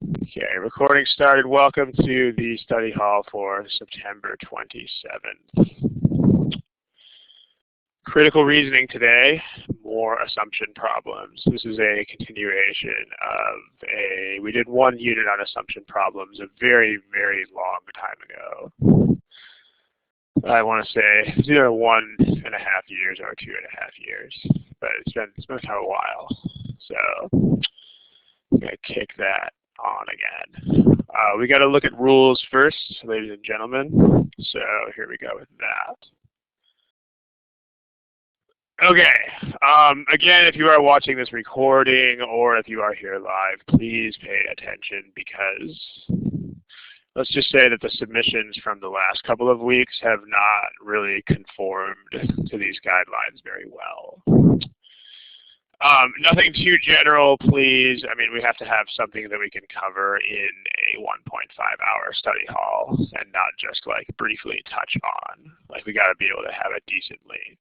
Okay, recording started. Welcome to the study hall for September 27th. Critical reasoning today, more assumption problems. This is a continuation of we did one unit on assumption problems a very, very long time ago. I want to say it's either 1.5 years or 2.5 years, but it's been kind of a while. So I'm going to kick that on again. We got to look at rules first, ladies and gentlemen. So here we go with that. Okay. Again, if you are watching this recording or if you are here live, please pay attention because let's just say that the submissions from the last couple of weeks have not really conformed to these guidelines very well. Nothing too general, please. I mean, we have to have something that we can cover in a 1.5-hour study hall and not just like briefly touch on. Like we got to be able to have a decently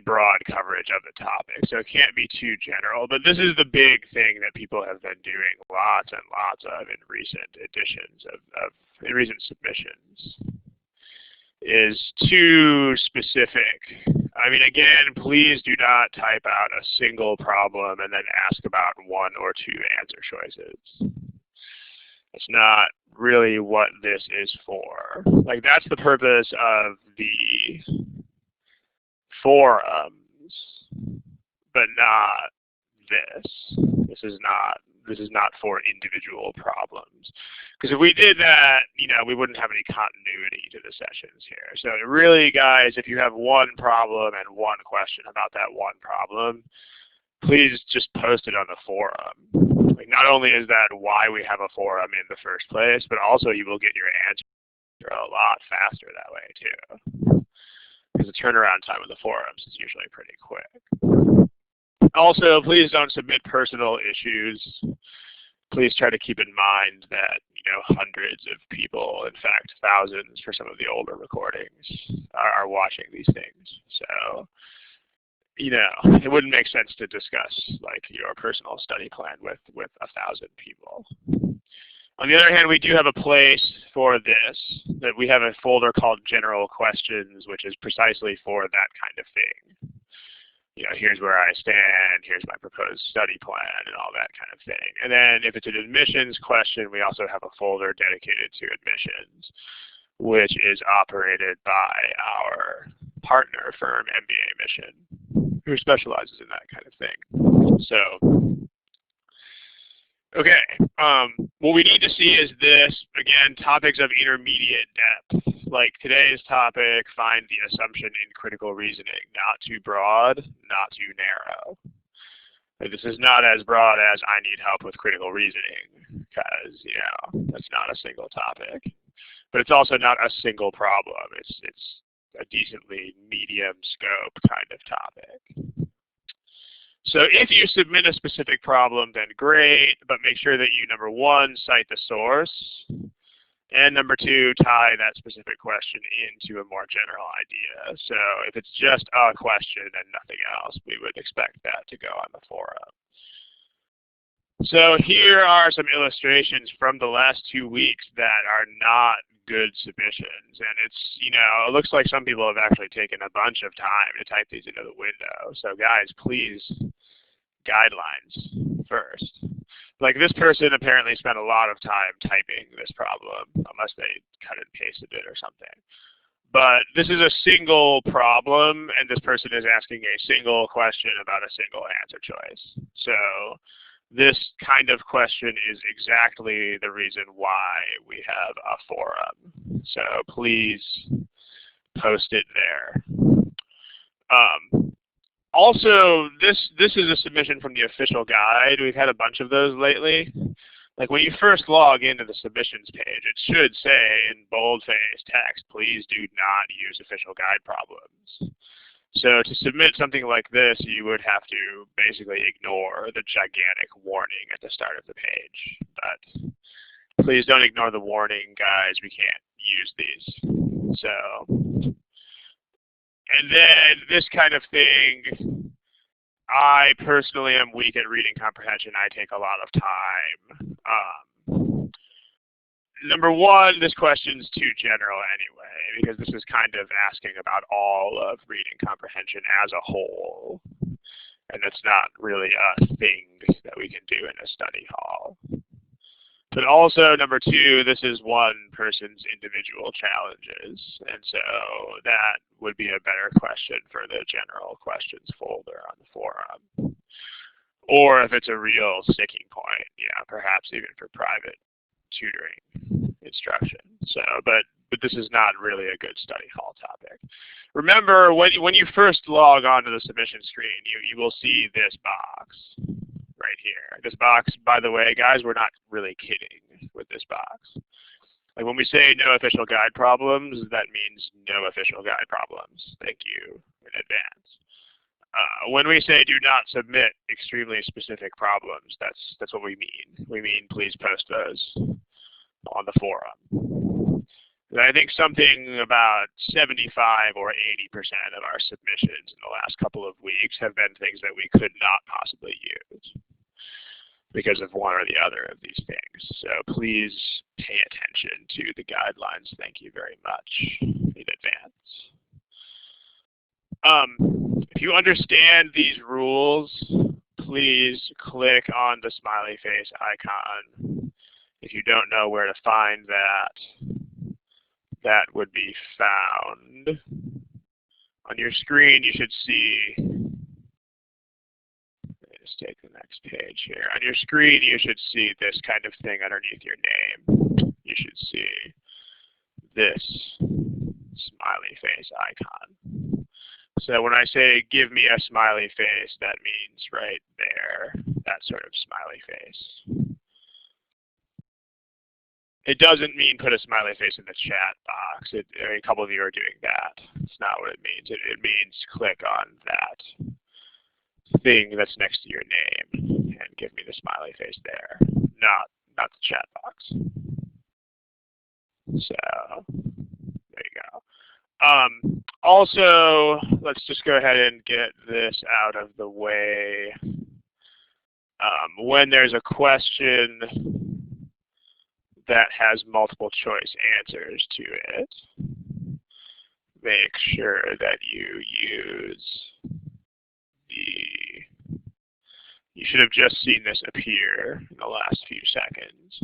broad coverage of the topic. So it can't be too general. But this is the big thing that people have been doing lots and lots of in recent editions in recent submissions. Is too specific. I mean, again, please do not type out a single problem and then ask about one or two answer choices. That's not really what this is for. Like, that's the purpose of the forums, but not this. This is not for individual problems. Because if we did that, we wouldn't have any continuity to the sessions here. So really, guys, if you have one problem and one question about that one problem, please just post it on the forum. Like, not only is that why we have a forum in the first place, but also you will get your answer a lot faster that way too. Because the turnaround time of the forums is usually pretty quick. Also, please don't submit personal issues. Please try to keep in mind that, hundreds of people, in fact, thousands for some of the older recordings are watching these things. So, it wouldn't make sense to discuss like your personal study plan with 1,000 people. On the other hand, we do have a place for this, that we have a folder called General Questions, which is precisely for that kind of thing. Here's where I stand, here's my proposed study plan, and all that kind of thing. And then if it's an admissions question, we also have a folder dedicated to admissions, which is operated by our partner firm, MBA Mission, who specializes in that kind of thing. So, okay, what we need to see is this, again, topics of intermediate depth. Like today's topic, find the assumption in critical reasoning. Not too broad, not too narrow. This is not as broad as I need help with critical reasoning, because, that's not a single topic. But it's also not a single problem. It's a decently medium scope kind of topic. So if you submit a specific problem, then great, but make sure that you, number one, cite the source, and number two, tie that specific question into a more general idea. So if it's just a question and nothing else, we would expect that to go on the forum. So here are some illustrations from the last 2 weeks that are not good submissions. And it's, it looks like some people have actually taken a bunch of time to type these into the window. So guys, please, guidelines first. Like this person apparently spent a lot of time typing this problem, unless they cut and pasted it or something. But this is a single problem, and this person is asking a single question about a single answer choice. So this kind of question is exactly the reason why we have a forum. So please post it there. Also, this is a submission from the official guide. We've had a bunch of those lately. Like when you first log into the submissions page, it should say in bold-faced text, please do not use official guide problems. So to submit something like this, you would have to basically ignore the gigantic warning at the start of the page. But please don't ignore the warning, guys. We can't use these. So, and then this kind of thing, I personally am weak at reading comprehension. I take a lot of time. Number one, this question's too general anyway, because this is kind of asking about all of reading comprehension as a whole. And it's not really a thing that we can do in a study hall. But also, number two, this is one person's individual challenges. And so that would be a better question for the general questions folder on the forum. Or if it's a real sticking point, yeah, perhaps even for private tutoring instruction. So, but this is not really a good study hall topic. Remember, when you first log onto the submission screen, you will see this box right here. This box, by the way, guys, we're not really kidding with this box. Like when we say no official guide problems, that means no official guide problems. Thank you in advance. When we say do not submit extremely specific problems, that's what we mean. We mean please post those on the forum. And I think something about 75 or 80% of our submissions in the last couple of weeks have been things that we could not possibly use because of one or the other of these things. So please pay attention to the guidelines. Thank you very much in advance. If you understand these rules, please click on the smiley face icon. If you don't know where to find that, that would be found on your screen. You should see, let's take the next page here. On your screen, you should see this kind of thing underneath your name. You should see this smiley face icon. So when I say give me a smiley face, that means right there, that sort of smiley face. It doesn't mean put a smiley face in the chat box. A couple of you are doing that. It's not what it means. It means click on that thing that's next to your name and give me the smiley face there, not the chat box. So there you go. Also, let's just go ahead and get this out of the way. When there's a question that has multiple choice answers to it, make sure that you use you should have just seen this appear in the last few seconds.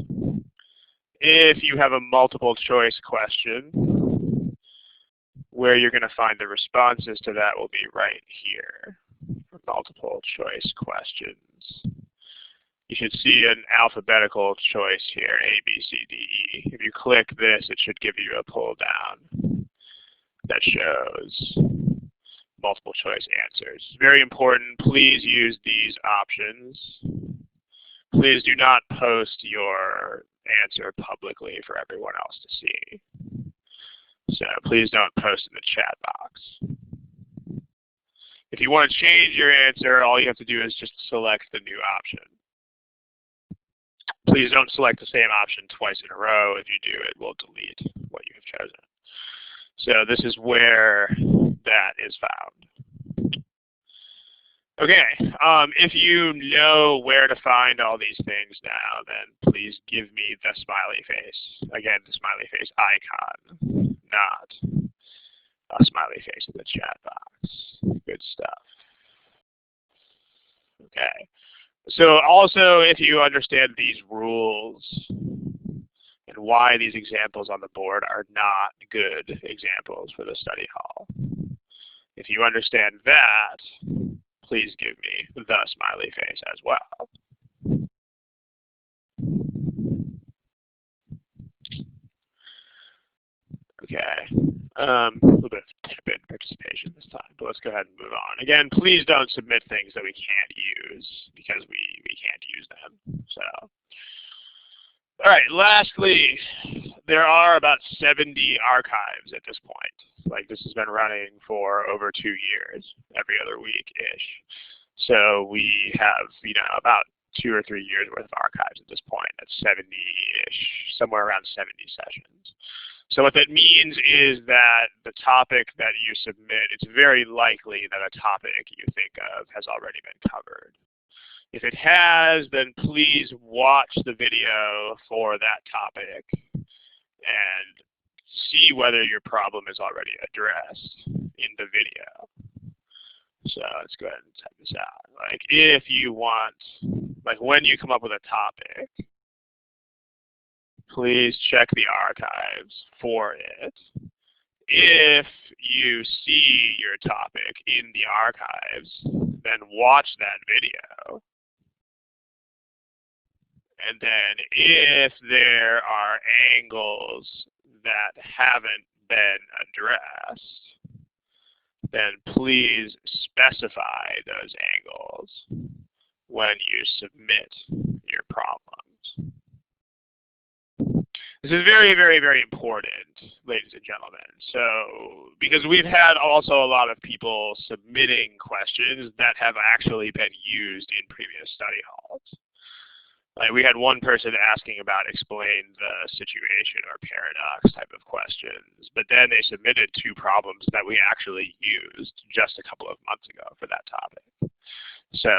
If you have a multiple choice question, where you're going to find the responses to that will be right here for multiple choice questions. You should see an alphabetical choice here, A, B, C, D, E. If you click this, it should give you a pull down that shows multiple choice answers. Very important, please use these options. Please do not post your answer publicly for everyone else to see. So please don't post in the chat box. If you want to change your answer, all you have to do is just select the new option. Please don't select the same option twice in a row. If you do, it will delete what you have chosen. So this is where that is found. Okay, if you know where to find all these things now, then please give me the smiley face. Again, the smiley face icon, not a smiley face in the chat box. Good stuff. Okay. So also, if you understand these rules and why these examples on the board are not good examples for the study hall, if you understand that, please give me the smiley face as well. Okay. A little bit of tip-in participation this time, but let's go ahead and move on. Again, please don't submit things that we can't use because we can't use them. So, all right. Lastly, there are about 70 archives at this point. Like this has been running for over 2 years, every other week-ish. So we have, about 2 or 3 years worth of archives at this point. That's 70-ish, somewhere around 70 sessions. So what that means is that the topic that you submit, it's very likely that a topic you think of has already been covered. If it has, then please watch the video for that topic and see whether your problem is already addressed in the video. So let's go ahead and type this out. Like if you want, like when you come up with a topic, please check the archives for it. If you see your topic in the archives, then watch that video. And then if there are angles that haven't been addressed, then please specify those angles when you submit your problems. This is very, very, very important, ladies and gentlemen. So, because we've had also a lot of people submitting questions that have actually been used in previous study halls. Like we had one person asking about explain the situation or paradox type of questions, but then they submitted 2 problems that we actually used just a couple of months ago for that topic. So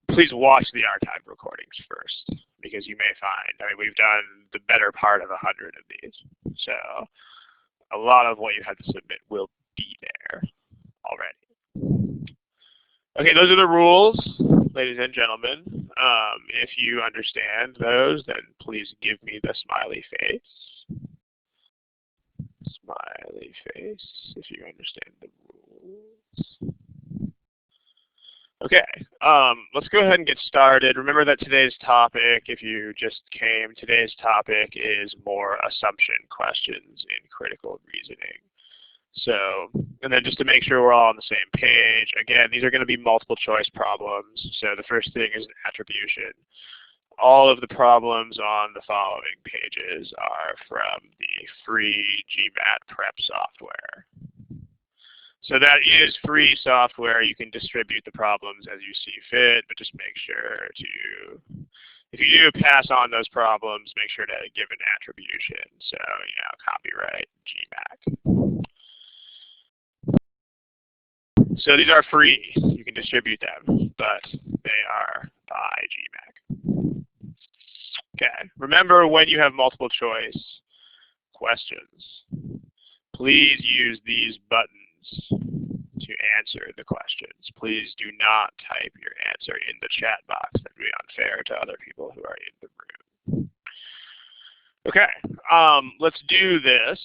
please watch the archive recordings first, because you may find, I mean, we've done the better part of 100 of these. So a lot of what you have to submit will be there already. Okay, those are the rules, ladies and gentlemen. If you understand those, then please give me the smiley face. Smiley face, if you understand the rules. Okay, let's go ahead and get started. Remember that today's topic, if you just came, today's topic is more assumption questions in critical reasoning. So, and then just to make sure we're all on the same page, again, these are going to be multiple choice problems. So the first thing is an attribution. All of the problems on the following pages are from the free GMAT prep software. So that is free software. You can distribute the problems as you see fit, but just make sure to, if you do pass on those problems, make sure to give an attribution. So, you know, copyright GMAT. So these are free. You can distribute them, but they are by GMAC. Okay. Remember, when you have multiple choice questions, please use these buttons to answer the questions. Please do not type your answer in the chat box. That would be unfair to other people who are in the room. Okay. Let's do this,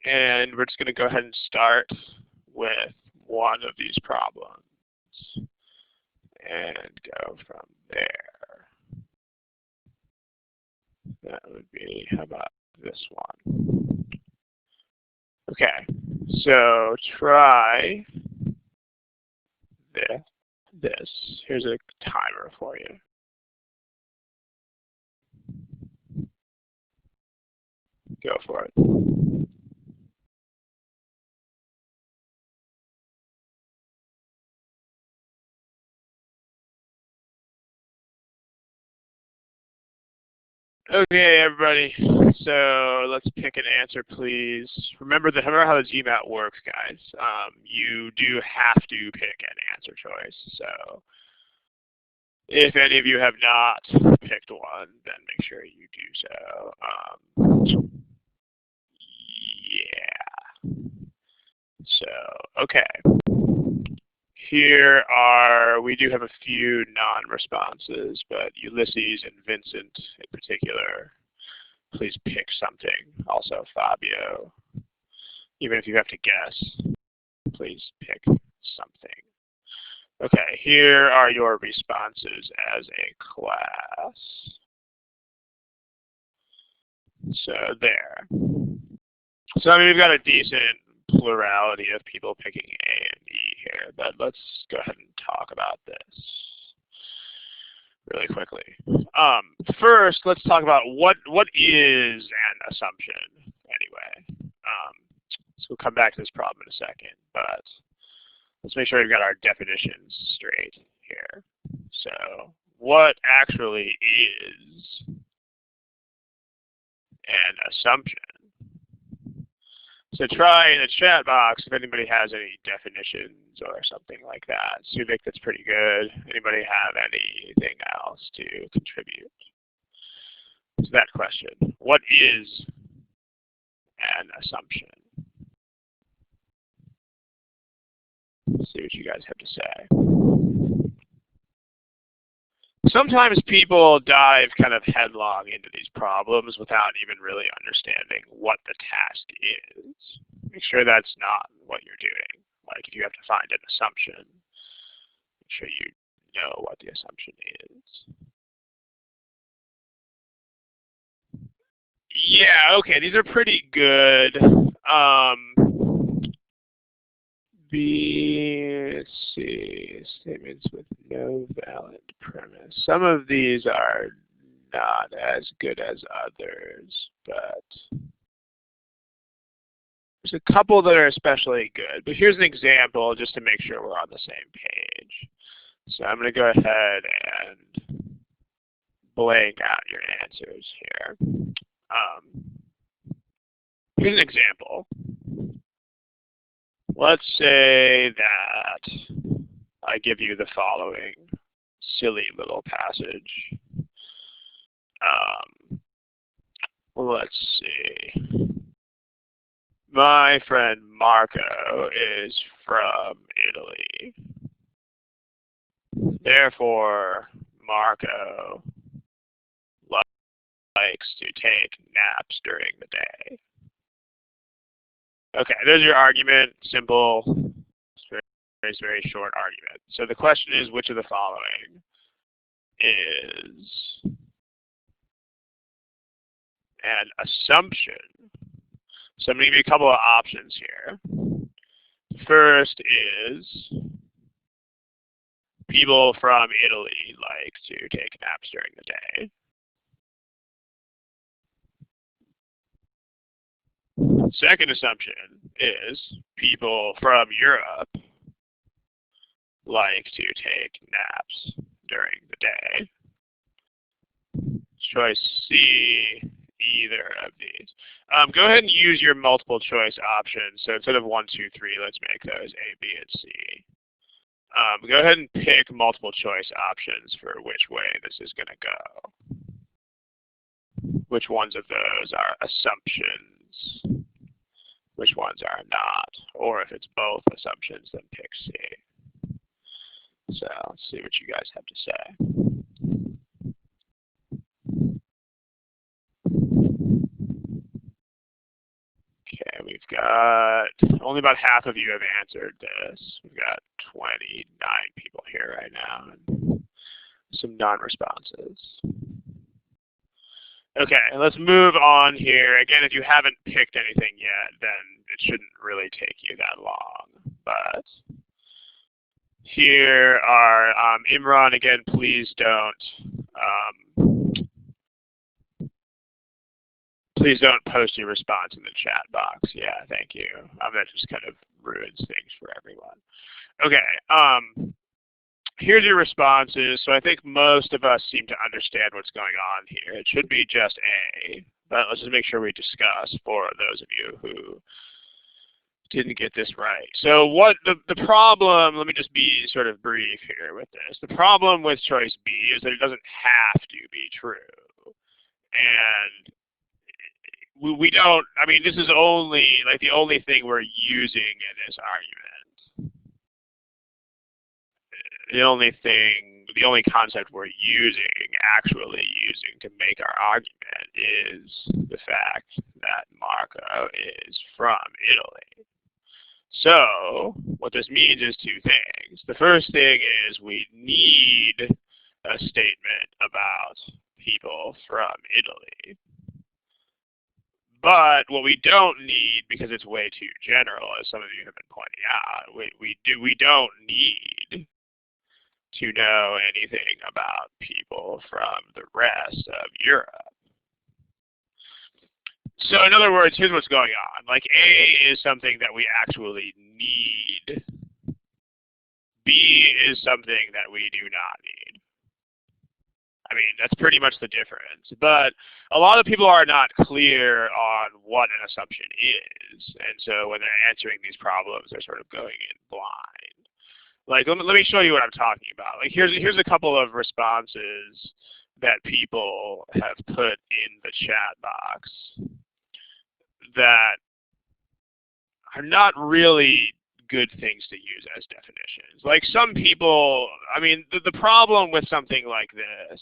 and we're just going to go ahead and start with one of these problems and go from there. That would be, how about this one? Okay, so try this. Here's a timer for you. Go for it. Okay, everybody. So let's pick an answer, please. Remember how the GMAT works, guys. You do have to pick an answer choice. So if any of you have not picked one, then make sure you do so. Yeah. So, okay. Here we do have a few non-responses, but Ulysses and Vincent in particular, please pick something. Also Fabio, even if you have to guess, please pick something. Okay, here are your responses as a class. So there. So I mean, we've got a decent plurality of people picking A and E here, but let's go ahead and talk about this really quickly. First, let's talk about what is an assumption anyway. So we'll come back to this problem in a second, but let's make sure we've got our definitions straight here. So what actually is an assumption. So try in the chat box if anybody has any definitions or something like that. Suvik, that's pretty good. Anybody have anything else to contribute to that question? What is an assumption? Let's see what you guys have to say. Sometimes people dive kind of headlong into these problems without even really understanding what the task is. Make sure that's not what you're doing. Like if you have to find an assumption, make sure you know what the assumption is. Yeah, okay, these are pretty good. Let's see, statements with no valid premise. Some of these are not as good as others, but there's a couple that are especially good. But here's an example just to make sure we're on the same page. So I'm going to go ahead and blank out your answers here. Here's an example. Let's say that I give you the following silly little passage. Let's see. My friend Marco is from Italy. Therefore, Marco likes to take naps during the day. Okay, there's your argument. Simple, very short argument. So the question is, which of the following is an assumption? So I'm going to give you a couple of options here. First is people from Italy like to take naps during the day. Second assumption is people from Europe like to take naps during the day. Choice C, either of these. Go ahead and use your multiple choice options. So instead of 1, 2, 3, let's make those A, B, and C. Go ahead and pick multiple choice options for which way this is going to go. Which ones of those are assumptions? Which ones are not? Or if it's both assumptions, then pick C. So let's see what you guys have to say. Okay, we've got, only about half of you have answered this. We've got 29 people here right now, and some non-responses. Okay, let's move on here. Again, if you haven't picked anything yet, then it shouldn't really take you that long. But here are, Imran, again, please don't post your response in the chat box. Yeah, thank you. That just kind of ruins things for everyone. Okay, here's your responses. So I think most of us seem to understand what's going on here. It should be just A, but let's just make sure we discuss for those of you who didn't get this right. So what the problem, let me just be sort of brief here with this. The problem with choice B is that it doesn't have to be true. And we don't, I mean, this is only, like the only thing we're using in this argument. The only concept we're actually using to make our argument is the fact that Marco is from Italy. So what this means is two things. The first thing is we need a statement about people from Italy. But what we don't need, because it's way too general, as some of you have been pointing out, we don't need to know anything about people from the rest of Europe. So in other words, here's what's going on. Like A is something that we actually need. B is something that we do not need. I mean, that's pretty much the difference. But a lot of people are not clear on what an assumption is. And so when they're answering these problems, they're sort of going in blind. Like, let me show you what I'm talking about. Like, here's a couple of responses that people have put in the chat box that are not really good things to use as definitions. Like, some people, I mean, the problem with something like this,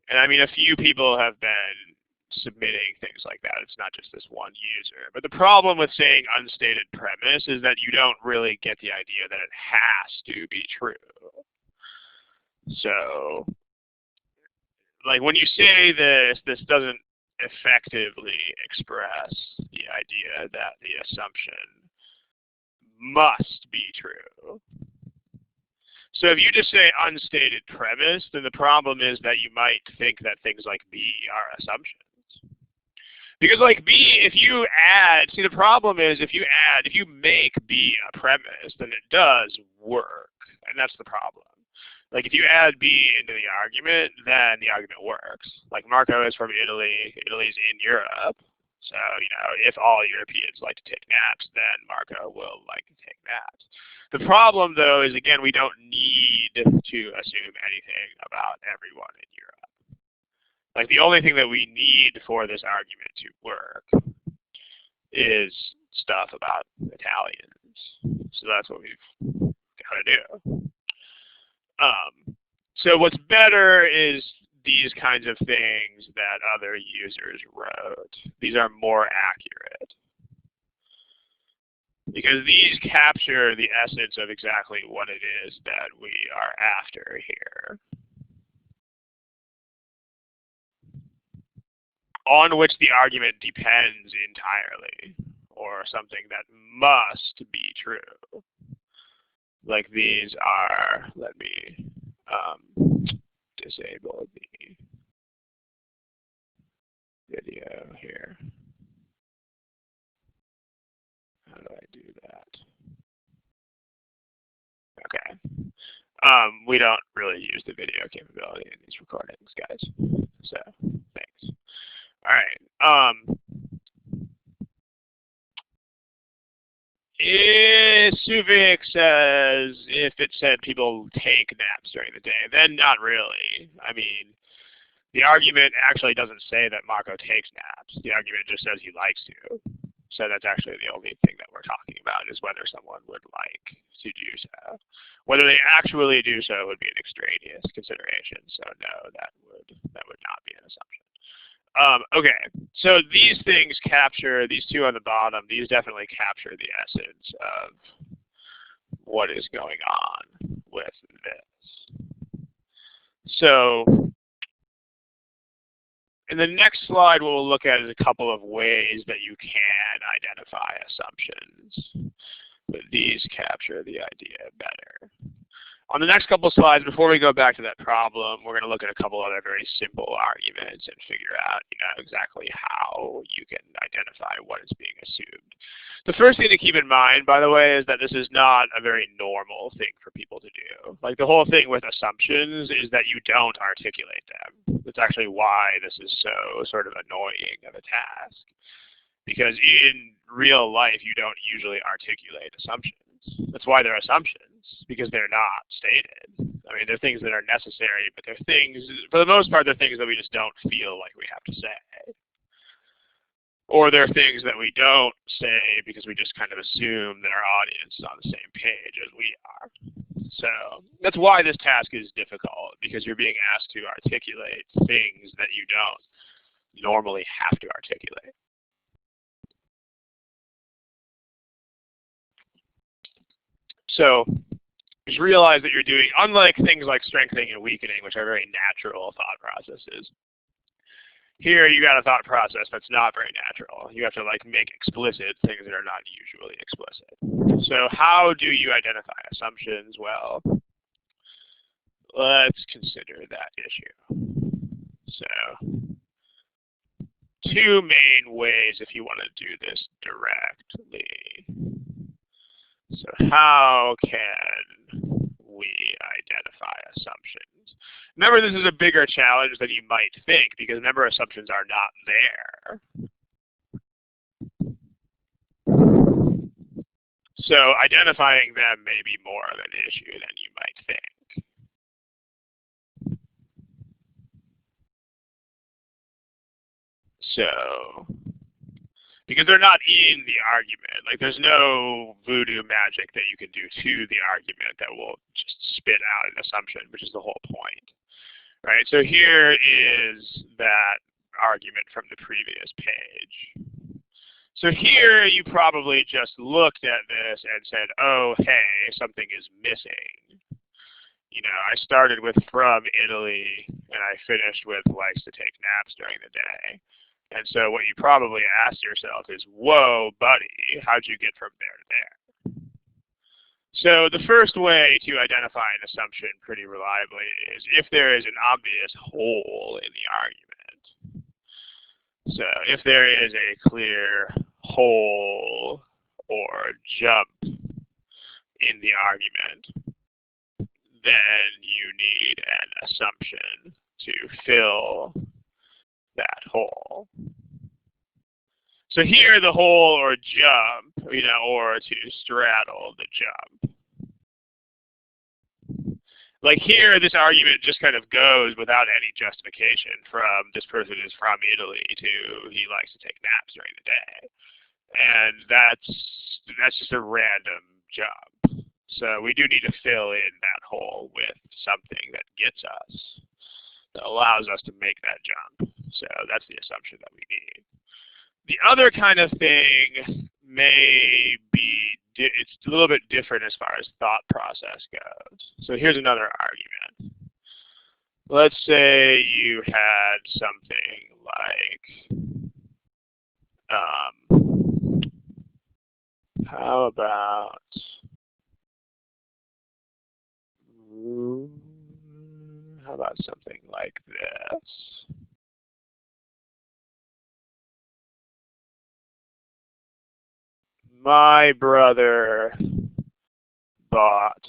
and I mean, a few people have been submitting things like that. It's not just this one user. But the problem with saying unstated premise is that you don't really get the idea that it has to be true. So, like, when you say this doesn't effectively express the idea that the assumption must be true. So if you just say unstated premise, then the problem is that you might think that things like B are assumptions. Because like B, if you add, see the problem is if you make B a premise, then it does work. And that's the problem. Like if you add B into the argument, then the argument works. Like Marco is from Italy, Italy's in Europe. So, you know, if all Europeans like to take naps, then Marco will like to take naps. The problem, though, is, again, we don't need to assume anything about everyone in Europe. Like, the only thing that we need for this argument to work is stuff about Italians. So that's what we've got to do. So what's better is these kinds of things that other users wrote. These are more accurate. Because these capture the essence of exactly what it is that we are after here. On which the argument depends entirely, or something that must be true. Like these are, let me disable the video here. How do I do that? Okay. We don't really use the video capability in these recordings, guys. So, thanks. All right. Suvik says if it said people take naps during the day, then not really. I mean, the argument actually doesn't say that Marco takes naps. The argument just says he likes to. So that's actually the only thing that we're talking about is whether someone would like to do so. Whether they actually do so would be an extraneous consideration. So no, that would not be an assumption. Okay, so these things capture, these two on the bottom, these definitely capture the essence of what is going on with this. So in the next slide, what we'll look at is a couple of ways that you can identify assumptions. But these capture the idea better. On the next couple slides, before we go back to that problem, we're going to look at a couple other very simple arguments and figure out, exactly how you can identify what is being assumed. The first thing to keep in mind, by the way, is that this is not a very normal thing for people to do. Like the whole thing with assumptions is that you don't articulate them. That's actually why this is so sort of annoying of a task. Because in real life, you don't usually articulate assumptions. That's why they're assumptions, because they're not stated. I mean, they're things that are necessary, but they're things, for the most part, they're things that we just don't feel like we have to say. Or they're things that we don't say because we just kind of assume that our audience is on the same page as we are. So that's why this task is difficult, because you're being asked to articulate things that you don't normally have to articulate. So just realize that you're doing, unlike things like strengthening and weakening, which are very natural thought processes, here you got a thought process that's not very natural. You have to make explicit things that are not usually explicit. So how do you identify assumptions? Well, let's consider that issue. So two main ways if you want to do this directly. So how can we identify assumptions? Remember, this is a bigger challenge than you might think, because remember, assumptions are not there. So identifying them may be more of an issue than you might think. So, because they're not in the argument. Like, there's no voodoo magic that you can do to the argument that will just spit out an assumption, which is the whole point. Right? So here is that argument from the previous page. So here you probably just looked at this and said, oh, hey, something is missing. You know, I started with from Italy, and I finished with likes to take naps during the day. And so what you probably asked yourself is, whoa, buddy, how'd you get from there to there? So the first way to identify an assumption pretty reliably is if there is an obvious hole in the argument. So if there is a clear hole or jump in the argument, then you need an assumption to fill that hole. So here the hole or jump, you know, or to straddle the jump. Like here, this argument just kind of goes without any justification from this person is from Italy to he likes to take naps during the day. And that's just a random jump. So we do need to fill in that hole with something that gets us, that allows us to make that jump. So that's the assumption that we need. The other kind of thing may be, it's a little bit different as far as thought process goes. So here's another argument. Let's say you had something like, how about something like this? My brother bought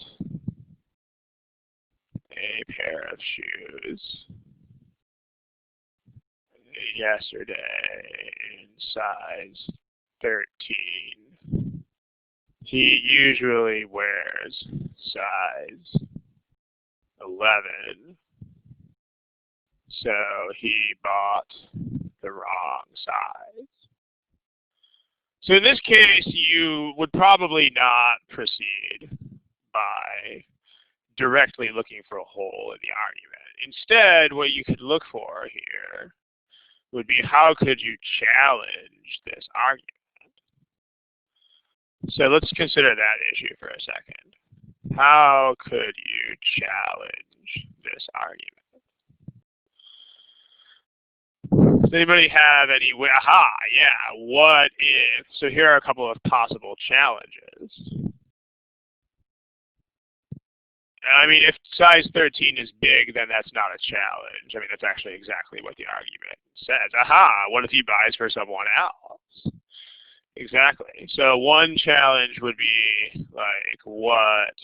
a pair of shoes yesterday in size 13. He usually wears size 11, so he bought the wrong size. So in this case, you would probably not proceed by directly looking for a hole in the argument. Instead, what you could look for here would be how could you challenge this argument? So let's consider that issue for a second. How could you challenge this argument? Does anybody have any way? Aha, yeah, what if? So here are a couple of possible challenges. I mean, if size 13 is big, then that's not a challenge. I mean, that's actually exactly what the argument says. Aha, what if he buys for someone else? Exactly. So one challenge would be like, what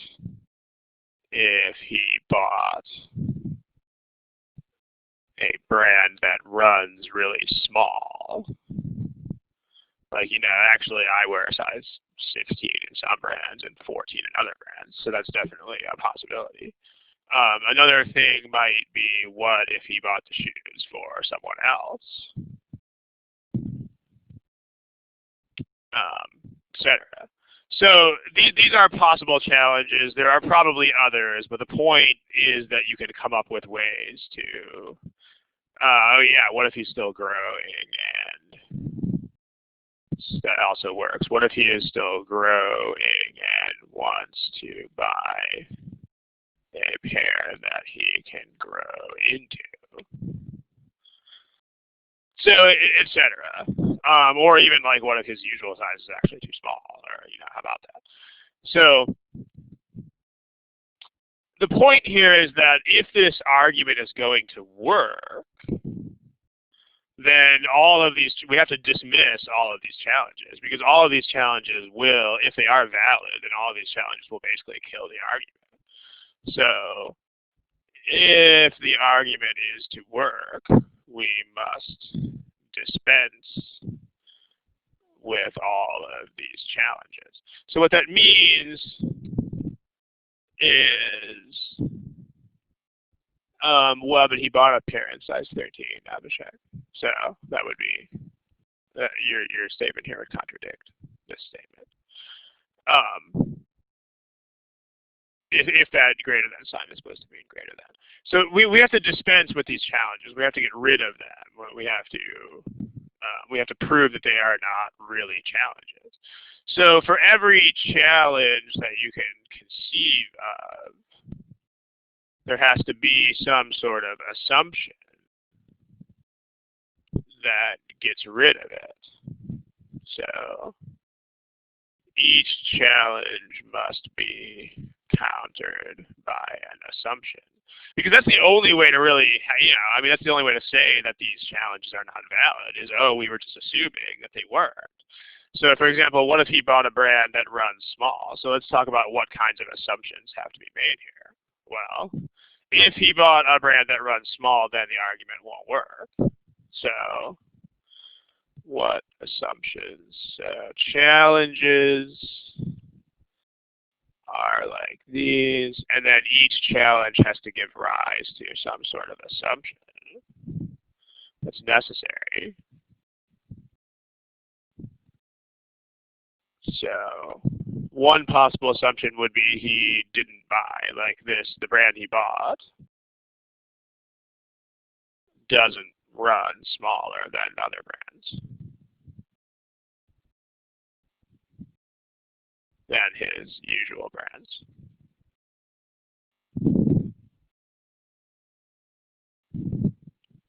if he bought a brand that runs really small? Like, you know, actually I wear a size 16 in some brands and 14 in other brands, so that's definitely a possibility. Another thing might be, what if he bought the shoes for someone else, etc. So these are possible challenges. There are probably others, but the point is that you can come up with ways to, oh yeah, what if he's still growing? And that also works. What if he is still growing and wants to buy a pair that he can grow into? So, etc. Or even like, what if his usual size is actually too small? Or, you know, how about that? So the point here is that if this argument is going to work, then all of these, we have to dismiss all of these challenges, because all of these challenges will, if they are valid, then all of these challenges will basically kill the argument. So if the argument is to work, we must dispense with all of these challenges. So what that means is, well, but he bought a pair in size 13, Abhishek. So that would be, your statement here would contradict this statement. If that greater than sign is supposed to mean greater than. So we have to dispense with these challenges. We have to get rid of them. We have to prove that they are not really challenges. So for every challenge that you can conceive of, there has to be some sort of assumption that gets rid of it. So each challenge must be countered by an assumption. Because that's the only way to really, that's the only way to say that these challenges are not valid is, oh, we were just assuming that they weren't. So for example, what if he bought a brand that runs small? So let's talk about what kinds of assumptions have to be made here. Well, if he bought a brand that runs small, then the argument won't work. So what assumptions? Challenges are like these, and then each challenge has to give rise to some sort of assumption that's necessary. So one possible assumption would be he didn't buy, like this, the brand he bought doesn't run smaller than other brands than his usual brands.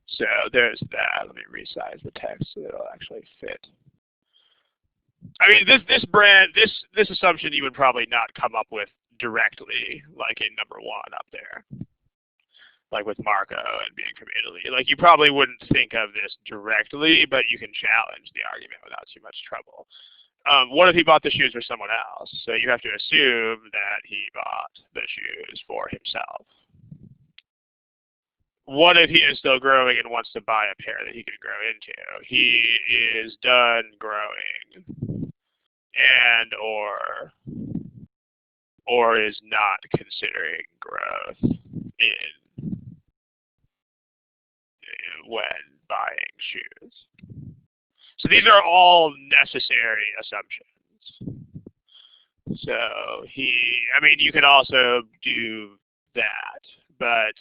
So there's that. Let me resize the text so that it'll actually fit. I mean, this assumption you would probably not come up with directly, like in number 1 up there, like with Marco and being from Italy. Like you probably wouldn't think of this directly, but you can challenge the argument without too much trouble. What if he bought the shoes for someone else? So you have to assume that he bought the shoes for himself. What if he is still growing and wants to buy a pair that he can grow into? He is done growing and or is not considering growth when buying shoes. So these are all necessary assumptions. So you can also do that, but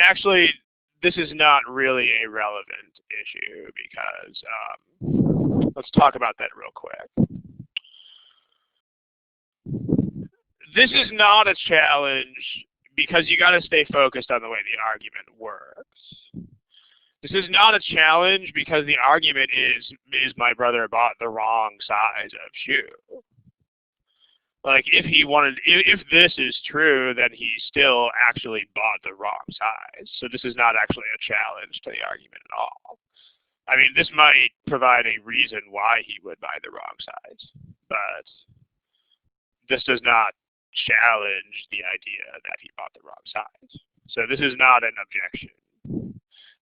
actually this is not really a relevant issue because let's talk about that real quick. This is not a challenge because you got to stay focused on the way the argument works. This is not a challenge because the argument is my brother bought the wrong size of shoe. Like if this is true, then he still actually bought the wrong size. So this is not actually a challenge to the argument at all. I mean, this might provide a reason why he would buy the wrong size, but this does not challenge the idea that he bought the wrong size. So this is not an objection.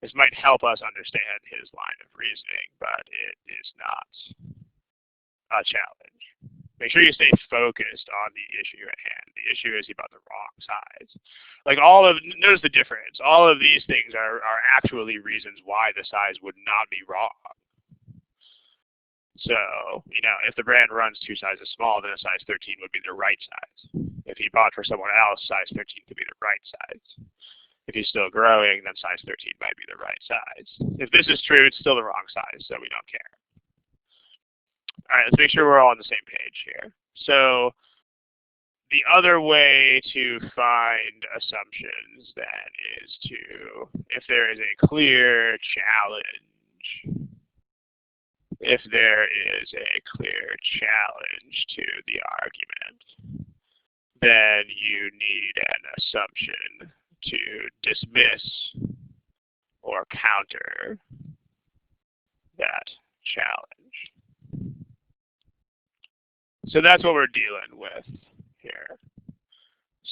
This might help us understand his line of reasoning, but it is not a challenge. Make sure you stay focused on the issue at hand. The issue is he bought the wrong size. Like notice the difference. All of these things are actually reasons why the size would not be wrong. So, if the brand runs 2 sizes small, then a size 13 would be the right size. If he bought for someone else, size 13 could be the right size. If he's still growing, then size 13 might be the right size. If this is true, it's still the wrong size, so we don't care. All right, let's make sure we're all on the same page here. So the other way to find assumptions then is if there is a clear challenge, to the argument, then you need an assumption to dismiss or counter that challenge. So that's what we're dealing with here.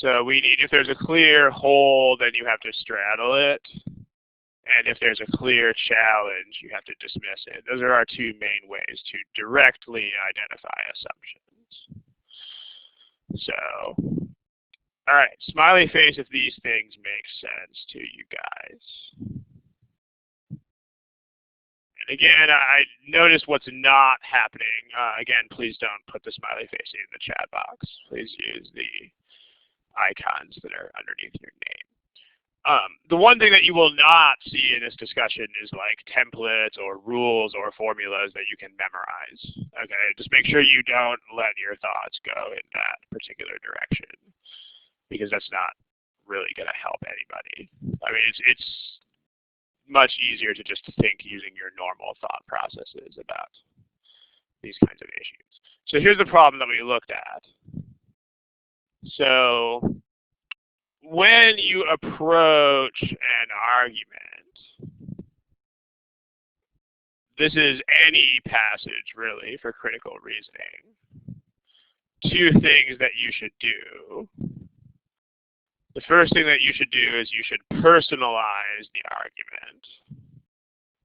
So we need, if there's a clear hole, then you have to straddle it. And if there's a clear challenge, you have to dismiss it. Those are our two main ways to directly identify assumptions. So, all right, smiley face if these things make sense to you guys. And again, I notice what's not happening. Again, please don't put the smiley face in the chat box. Please use the icons that are underneath your name. The one thing that you will not see in this discussion is like templates or rules or formulas that you can memorize. Okay, just make sure you don't let your thoughts go in that particular direction, because that's not really going to help anybody. I mean, it's much easier to just think using your normal thought processes about these kinds of issues. So here's the problem that we looked at. So when you approach an argument, this is any passage really for critical reasoning, two things that you should do. The first thing that you should do is you should personalize the argument.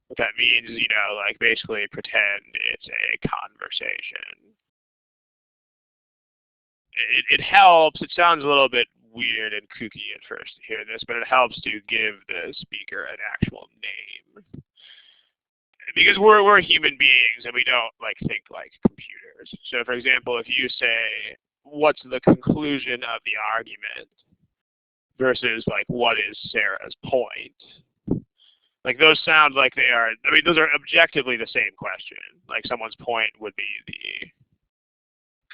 What that means is, like basically pretend it's a conversation. It helps. It sounds a little bit weird and kooky at first to hear this, but it helps to give the speaker an actual name. Because we're human beings and we don't think like computers. So for example, if you say, what's the conclusion of the argument versus like, what is Sarah's point? Like those sound like they are, I mean, those are objectively the same question. Like someone's point would be the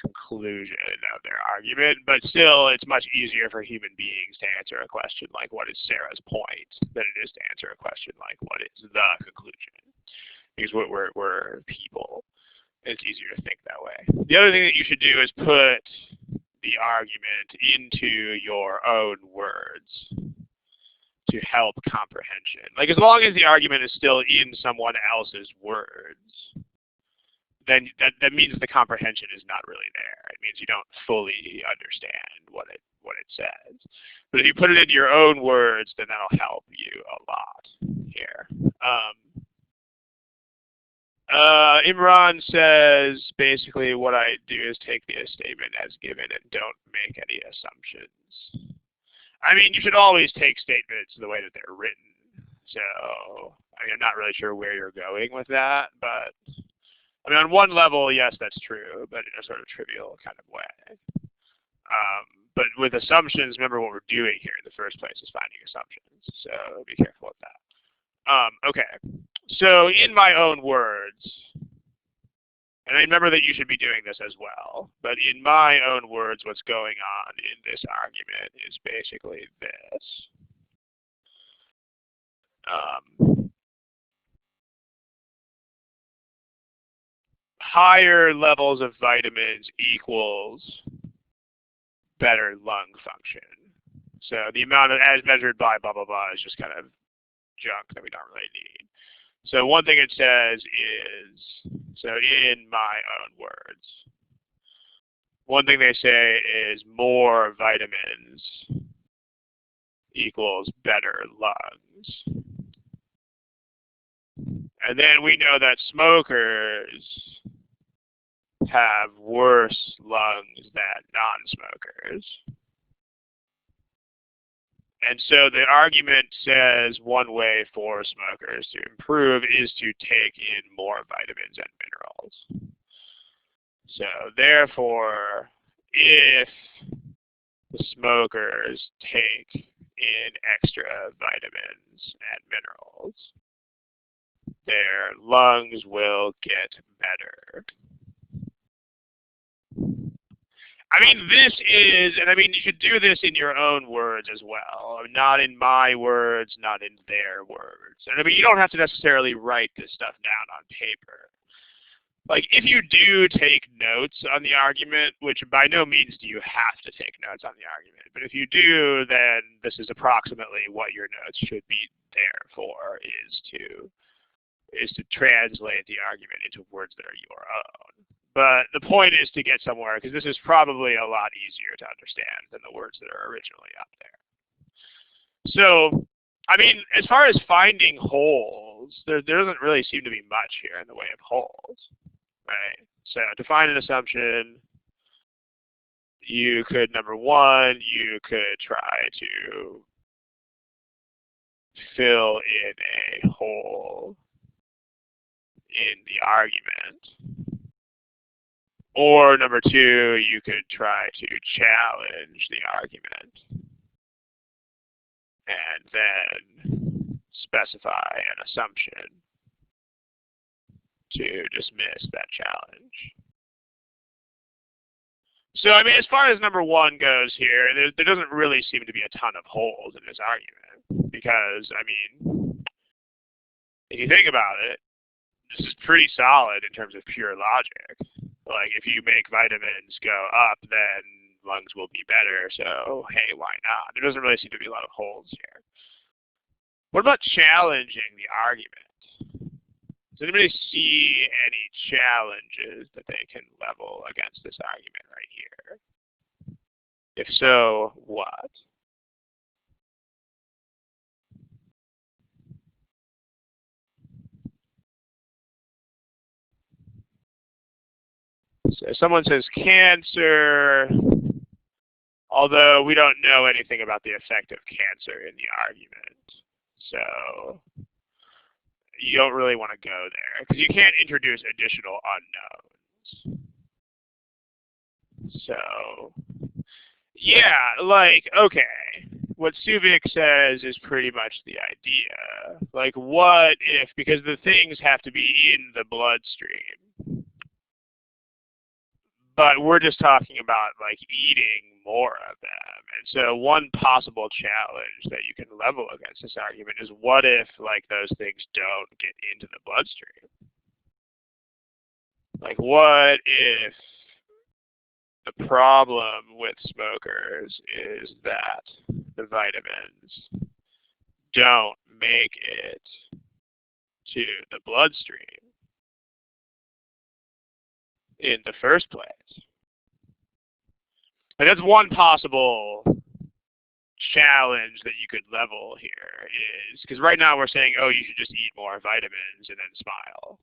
conclusion of their argument, but still it's much easier for human beings to answer a question like, what is Sarah's point, than it is to answer a question like, what is the conclusion? Because we're people. It's easier to think that way. The other thing that you should do is put the argument into your own words to help comprehension. Like as long as the argument is still in someone else's words, then that means the comprehension is not really there. It means you don't fully understand what it says. But if you put it into your own words, then that'll help you a lot here. Imran says, basically what I do is take the statement as given and don't make any assumptions. I mean, you should always take statements the way that they're written. So, I mean, I'm not really sure where you're going with that, but I mean, on one level, yes, that's true, but in a sort of trivial kind of way. But with assumptions, remember what we're doing here in the first place is finding assumptions. So be careful with that. Okay, so in my own words, and I remember that you should be doing this as well, but in my own words, what's going on in this argument is basically this. Higher levels of vitamins equals better lung function. So the amount of, as measured by blah, blah, blah, is just kind of junk that we don't really need. So one thing it says is, so in my own words, one thing they say is more vitamins equals better lungs. And then we know that smokers have worse lungs than non-smokers. And so the argument says one way for smokers to improve is to take in more vitamins and minerals. So therefore, if the smokers take in extra vitamins and minerals, their lungs will get better. I mean, this is, and I mean, you should do this in your own words as well. Not in my words, not in their words. And I mean, you don't have to necessarily write this stuff down on paper. Like, if you do take notes on the argument, which by no means do you have to take notes on the argument, but if you do, then this is approximately what your notes should be there for, is to translate the argument into words that are your own. But the point is to get somewhere, because this is probably a lot easier to understand than the words that are originally up there. So, I mean, as far as finding holes, there doesn't really seem to be much here in the way of holes, right? So to find an assumption, you could, number one, you could try to fill in a hole in the argument. Or number two, you could try to challenge the argument and then specify an assumption to dismiss that challenge. So, I mean, as far as number one goes here, there doesn't really seem to be a ton of holes in this argument because, I mean, if you think about it, this is pretty solid in terms of pure logic. Like, if you make vitamins go up, then lungs will be better, so, hey, why not? There doesn't really seem to be a lot of holes here. What about challenging the argument? Does anybody see any challenges that they can level against this argument right here? If so, what? So someone says cancer, although we don't know anything about the effect of cancer in the argument. So you don't really want to go there because you can't introduce additional unknowns. So yeah, like, okay, what Suvik says is pretty much the idea. Like, what if, because the things have to be in the bloodstream, but we're just talking about like eating more of them. And so one possible challenge that you can level against this argument is, what if like those things don't get into the bloodstream? Like, what if the problem with smokers is that the vitamins don't make it to the bloodstream in the first place? And that's one possible challenge that you could level here, is because right now we're saying, oh, you should just eat more vitamins and then smile.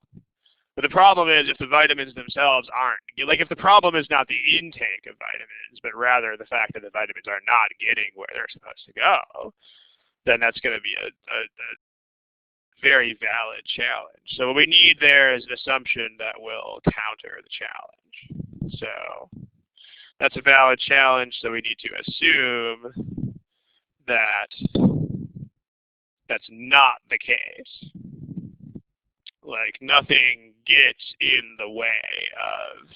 But the problem is, if the vitamins themselves aren't, like, if the problem is not the intake of vitamins, but rather the fact that the vitamins are not getting where they're supposed to go, then that's going to be a very valid challenge. So what we need there is an assumption that will counter the challenge. So that's a valid challenge, so we need to assume that that's not the case. Like, nothing gets in the way of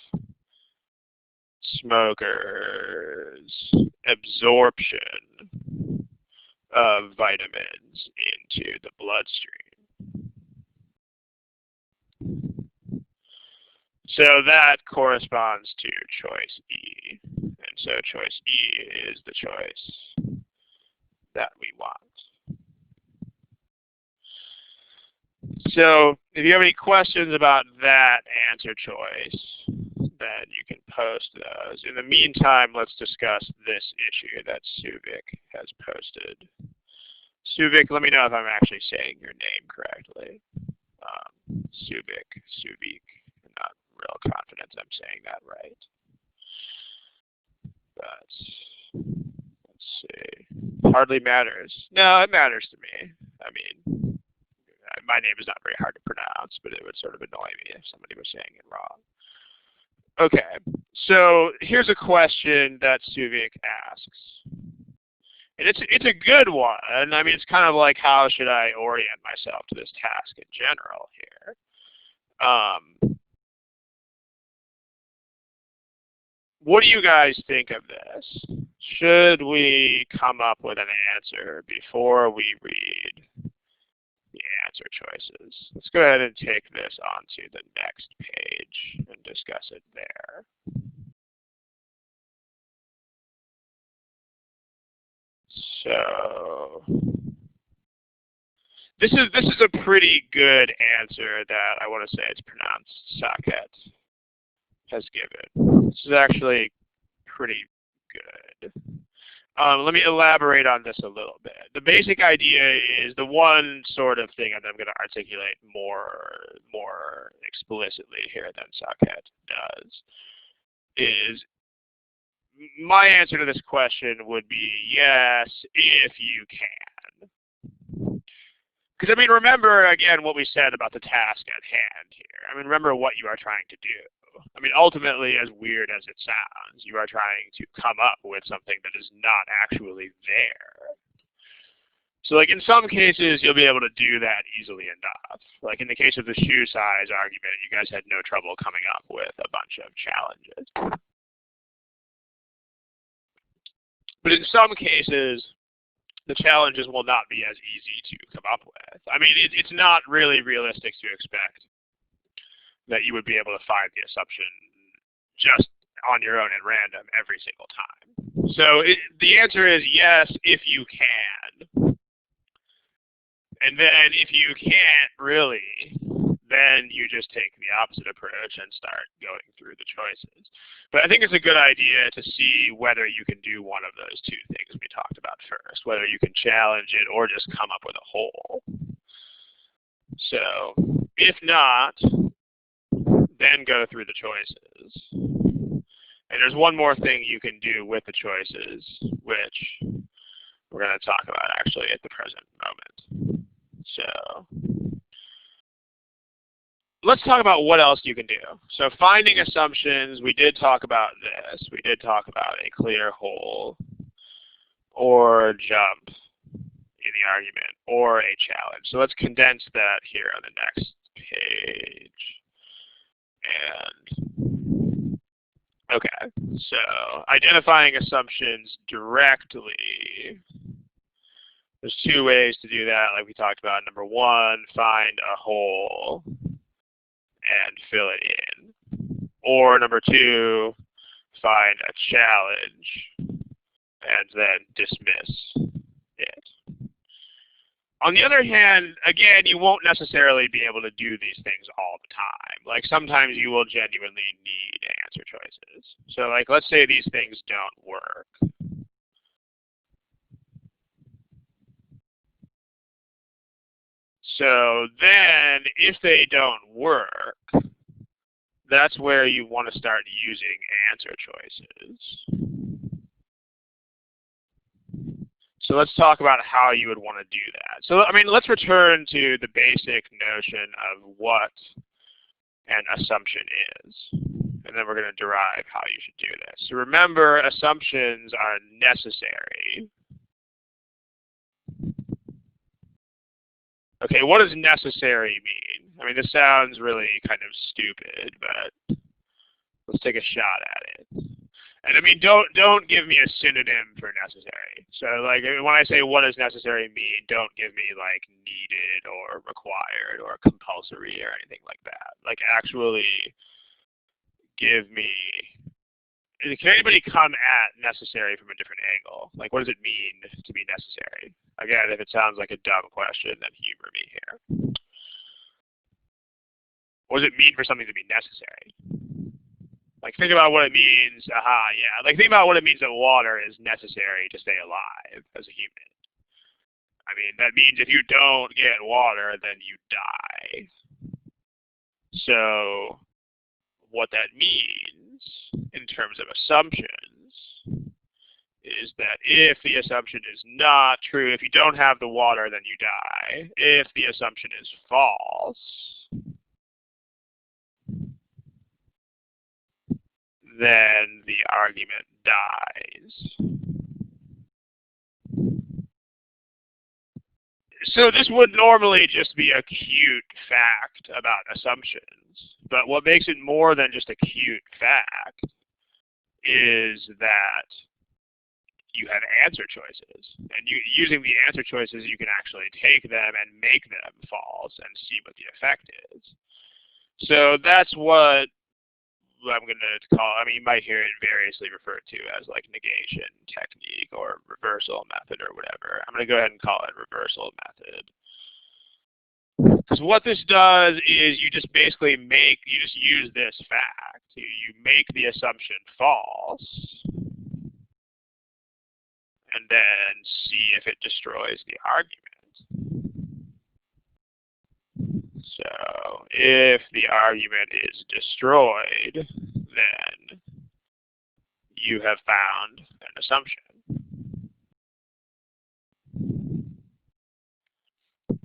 smokers' absorption of vitamins into the bloodstream. So that corresponds to choice E. And so choice E is the choice that we want. So if you have any questions about that answer choice, then you can post those. In the meantime, let's discuss this issue that Suvik has posted. Suvik, let me know if I'm actually saying your name correctly. Suvik. I'm not real confident I'm saying that right. But let's see. Hardly matters. No, it matters to me. I mean, my name is not very hard to pronounce, but it would sort of annoy me if somebody was saying it wrong. Okay, so here's a question that Suvik asks. And it's a good one. I mean, it's kind of like, how should I orient myself to this task in general here? What do you guys think of this? Should we come up with an answer before we read the answer choices? Let's go ahead and take this onto the next page and discuss it there. So this is a pretty good answer that I want to say it's pronounced Saket has given. This is actually pretty good. Let me elaborate on this a little bit. The basic idea is the one sort of thing that I'm going to articulate more explicitly here than Saket does is my answer to this question would be yes, if you can. Because, I mean, remember, again, what we said about the task at hand here. I mean, remember what you are trying to do. I mean, ultimately, as weird as it sounds, you are trying to come up with something that is not actually there. So, like, in some cases, you'll be able to do that easily enough. Like, in the case of the shoe size argument, you guys had no trouble coming up with a bunch of challenges. But in some cases, the challenges will not be as easy to come up with. I mean, it's not really realistic to expect that you would be able to find the assumption just on your own at random every single time. So the answer is yes, if you can. And then if you can't really, then you just take the opposite approach and start going through the choices. But I think it's a good idea to see whether you can do one of those two things we talked about first, whether you can challenge it or just come up with a whole. So if not, then go through the choices. And there's one more thing you can do with the choices, which we're going to talk about actually at the present moment. So let's talk about what else you can do. So finding assumptions, we did talk about this. We did talk about a clear whole or jump in the argument or a challenge. So let's condense that here on the next page. And okay, so identifying assumptions directly. There's two ways to do that, like we talked about. Number one, find a whole and fill it in. Or number two, find a challenge and then dismiss it. On the other hand, again, you won't necessarily be able to do these things all the time. Like sometimes you will genuinely need answer choices. So like let's say these things don't work. So then if they don't work, that's where you want to start using answer choices. So let's talk about how you would want to do that. So, I mean, let's return to the basic notion of what an assumption is. And then we're going to derive how you should do this. So remember, assumptions are necessary. Okay, what does necessary mean? I mean, this sounds really kind of stupid, but let's take a shot at it. And I mean, don't give me a synonym for necessary. So like when I say what does necessary mean, don't give me like needed or required or compulsory or anything like that. Like actually give me, can anybody come at necessary from a different angle? Like what does it mean to be necessary? Again, if it sounds like a dumb question, then humor me here. What does it mean for something to be necessary? Like, think about what it means. Yeah. Like, think about what it means that water is necessary to stay alive as a human. I mean, that means if you don't get water, then you die. So, what that means in terms of assumptions is that if the assumption is not true, if you don't have the water, then you die. If the assumption is false, then the argument dies. So this would normally just be a cute fact about assumptions. But what makes it more than just a cute fact is that you have answer choices. And using the answer choices, you can actually take them and make them false and see what the effect is. So that's what I'm going to call, I mean, you might hear it variously referred to as like negation technique or reversal method or whatever. I'm going to go ahead and call it reversal method. Because what this does is you just basically you just use this fact So you make the assumption false, and then see if it destroys the argument. So if the argument is destroyed, then you have found an assumption.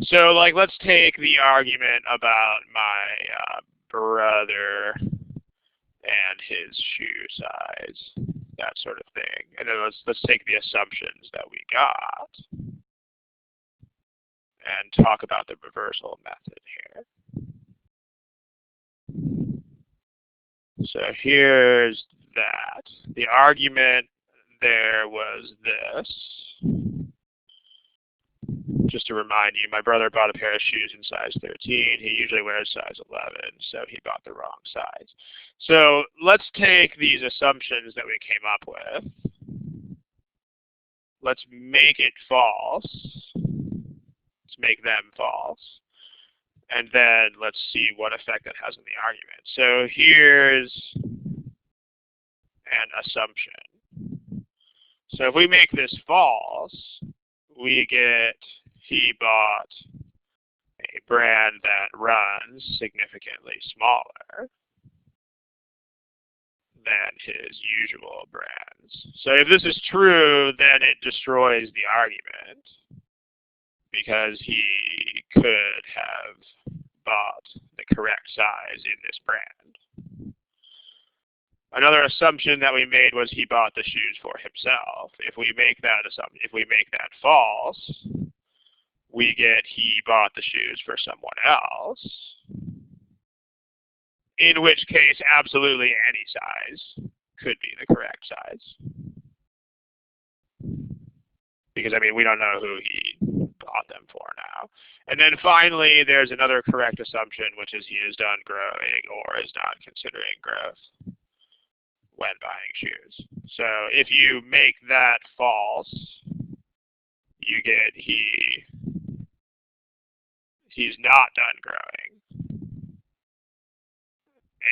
So, like, let's take the argument about my brother and his shoe size, that sort of thing. And then let's take the assumptions that we got and talk about the reversal method here. So here's that. The argument there was this. Just to remind you, my brother bought a pair of shoes in size 13. He usually wears size 11, so he bought the wrong size. So let's take these assumptions that we came up with. Let's make it false. Let's make them false. And then let's see what effect that has on the argument. So here's an assumption. So if we make this false, we get he bought a brand that runs significantly smaller than his usual brands. So if this is true, then it destroys the argument because he could have bought the correct size in this brand. Another assumption that we made was he bought the shoes for himself. If we make that assumption, if we make that false, we get he bought the shoes for someone else, in which case absolutely any size could be the correct size. Because, I mean, we don't know who he bought them for now. And then finally, there's another correct assumption, which is he is done growing or is not considering growth when buying shoes. So if you make that false, you get he's not done growing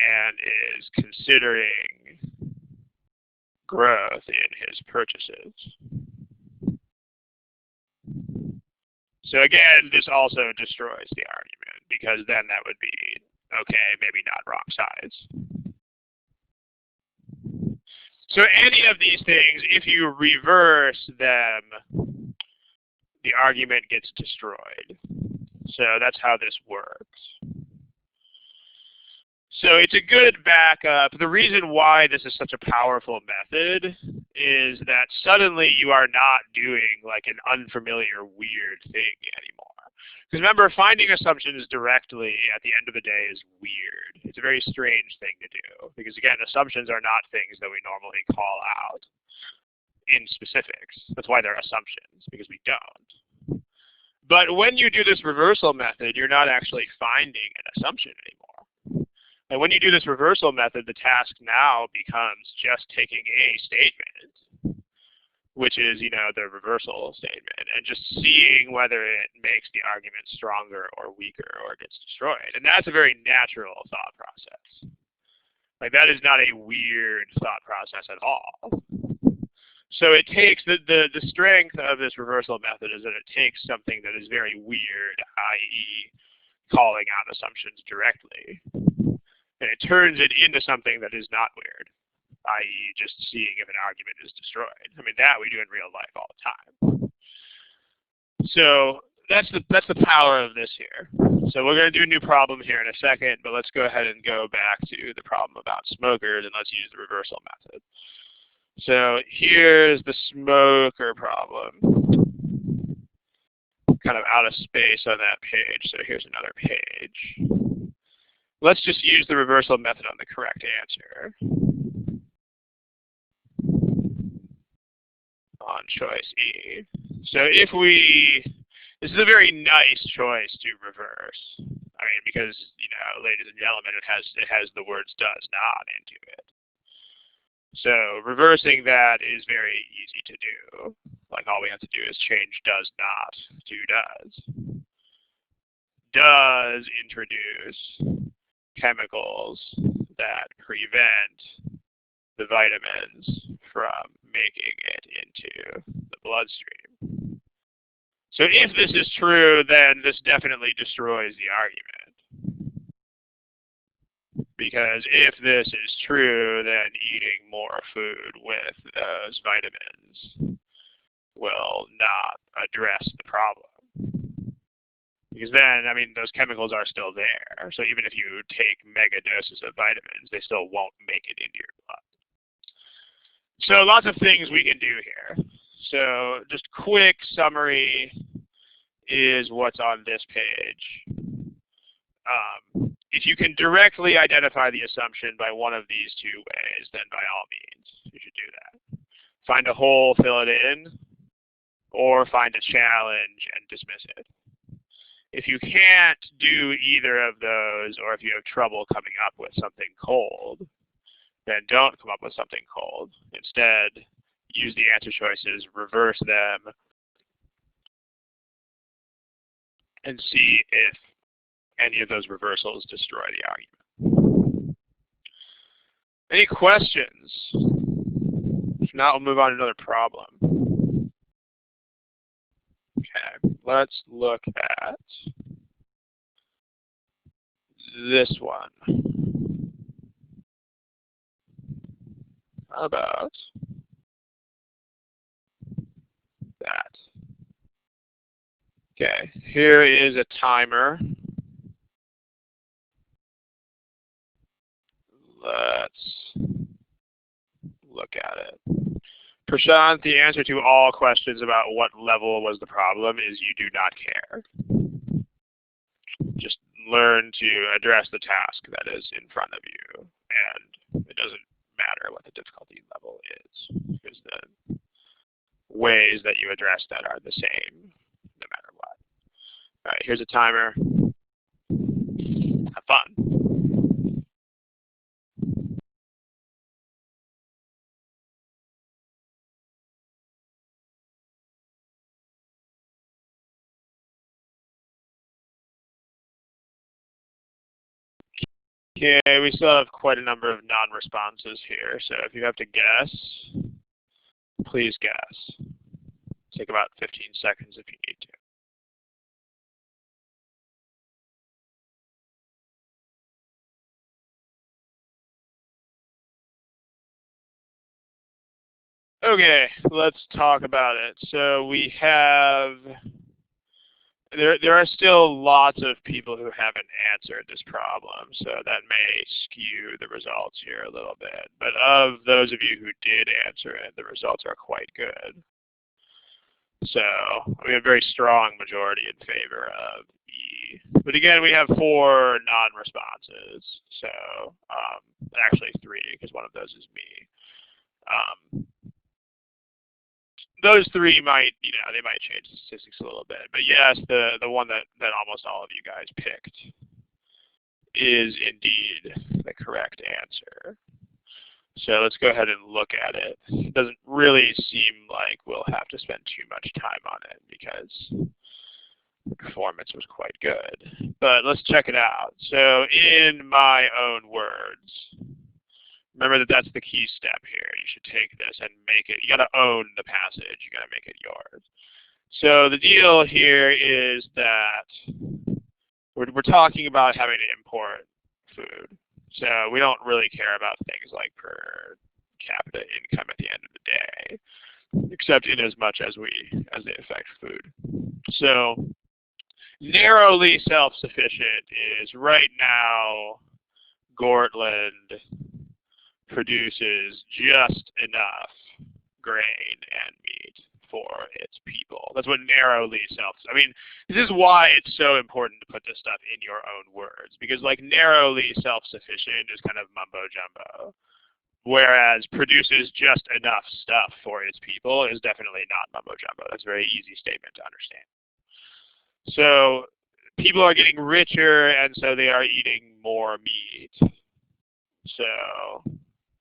and is considering growth in his purchases. So again, this also destroys the argument because then that would be, okay, maybe not wrong size. So any of these things, if you reverse them, the argument gets destroyed. So that's how this works. So it's a good backup. The reason why this is such a powerful method is that suddenly you are not doing like an unfamiliar, weird thing anymore. Because remember, finding assumptions directly at the end of the day is weird. It's a very strange thing to do. Because again, assumptions are not things that we normally call out in specifics. That's why they're assumptions, because we don't. But when you do this reversal method, you're not actually finding an assumption anymore. And when you do this reversal method, the task now becomes just taking a statement, which is, you know, the reversal statement, and just seeing whether it makes the argument stronger or weaker or gets destroyed. And that's a very natural thought process. Like, that is not a weird thought process at all. So it takes, the strength of this reversal method is that it takes something that is very weird, i.e. calling out assumptions directly, and it turns it into something that is not weird, i.e. just seeing if an argument is destroyed. I mean, that we do in real life all the time. So that's the power of this here. So we're going to do a new problem here in a second, but let's go ahead and go back to the problem about smokers, and let's use the reversal method. So here's the smoker problem, kind of out of space on that page. So here's another page. Let's just use the reversal method on the correct answer on choice E. So if this is a very nice choice to reverse. I mean, because, you know, ladies and gentlemen, it has the words does not into it. So reversing that is very easy to do. Like, all we have to do is change does not to does. Does introduce chemicals that prevent the vitamins from making it into the bloodstream. So if this is true, then this definitely destroys the argument. Because if this is true, then eating more food with those vitamins will not address the problem. Because then, I mean, those chemicals are still there. So even if you take mega doses of vitamins, they still won't make it into your blood. So lots of things we can do here. So just quick summary is what's on this page. If you can directly identify the assumption by one of these two ways, then by all means, you should do that. Find a hole, fill it in, or find a challenge and dismiss it. If you can't do either of those, or if you have trouble coming up with something cold, then don't come up with something cold. Instead, use the answer choices, reverse them, and see if any of those reversals destroy the argument. Any questions? If not, we'll move on to another problem. Okay, let's look at this one. How about that? Okay, here is a timer. Let's look at it. Prashant, the answer to all questions about what level was the problem is you do not care. Just learn to address the task that is in front of you, and it doesn't matter what the difficulty level is, because the ways that you address that are the same no matter what. All right, here's a timer. Have fun. Okay, we still have quite a number of non-responses here, so if you have to guess, please guess. Take about 15 seconds if you need to. Okay, let's talk about it. So we have, there are still lots of people who haven't answered this problem, so that may skew the results here a little bit. But of those of you who did answer it, the results are quite good. So we have a very strong majority in favor of E. But again, we have 4 non-responses. So actually 3, because one of those is me. Those 3 might, they might change the statistics a little bit. But yes, the one that almost all of you guys picked is indeed the correct answer. So let's go ahead and look at it. It doesn't really seem like we'll have to spend too much time on it because the performance was quite good. But let's check it out. So in my own words, remember that that's the key step here. You should take this and make it, you got to own the passage. You got to make it yours. So the deal here is that we're talking about having to import food. So we don't really care about things like per capita income at the end of the day, except in as much as they affect food. So narrowly self-sufficient is right now Gortland produces just enough grain and meat for its people. That's what narrowly this is why it's so important to put this stuff in your own words, because like narrowly self-sufficient is kind of mumbo jumbo, whereas produces just enough stuff for its people is definitely not mumbo jumbo. That's a very easy statement to understand. So people are getting richer, and so they are eating more meat. So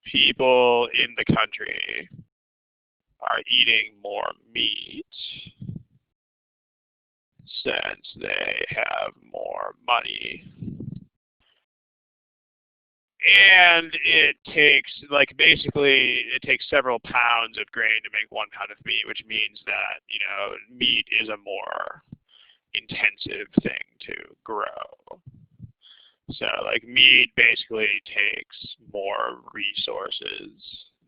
people in the country are eating more meat since they have more money. And it takes, like, basically, it takes several pounds of grain to make 1 pound of meat, which means that, you know, meat is a more intensive thing to grow. So, like, meat basically takes more resources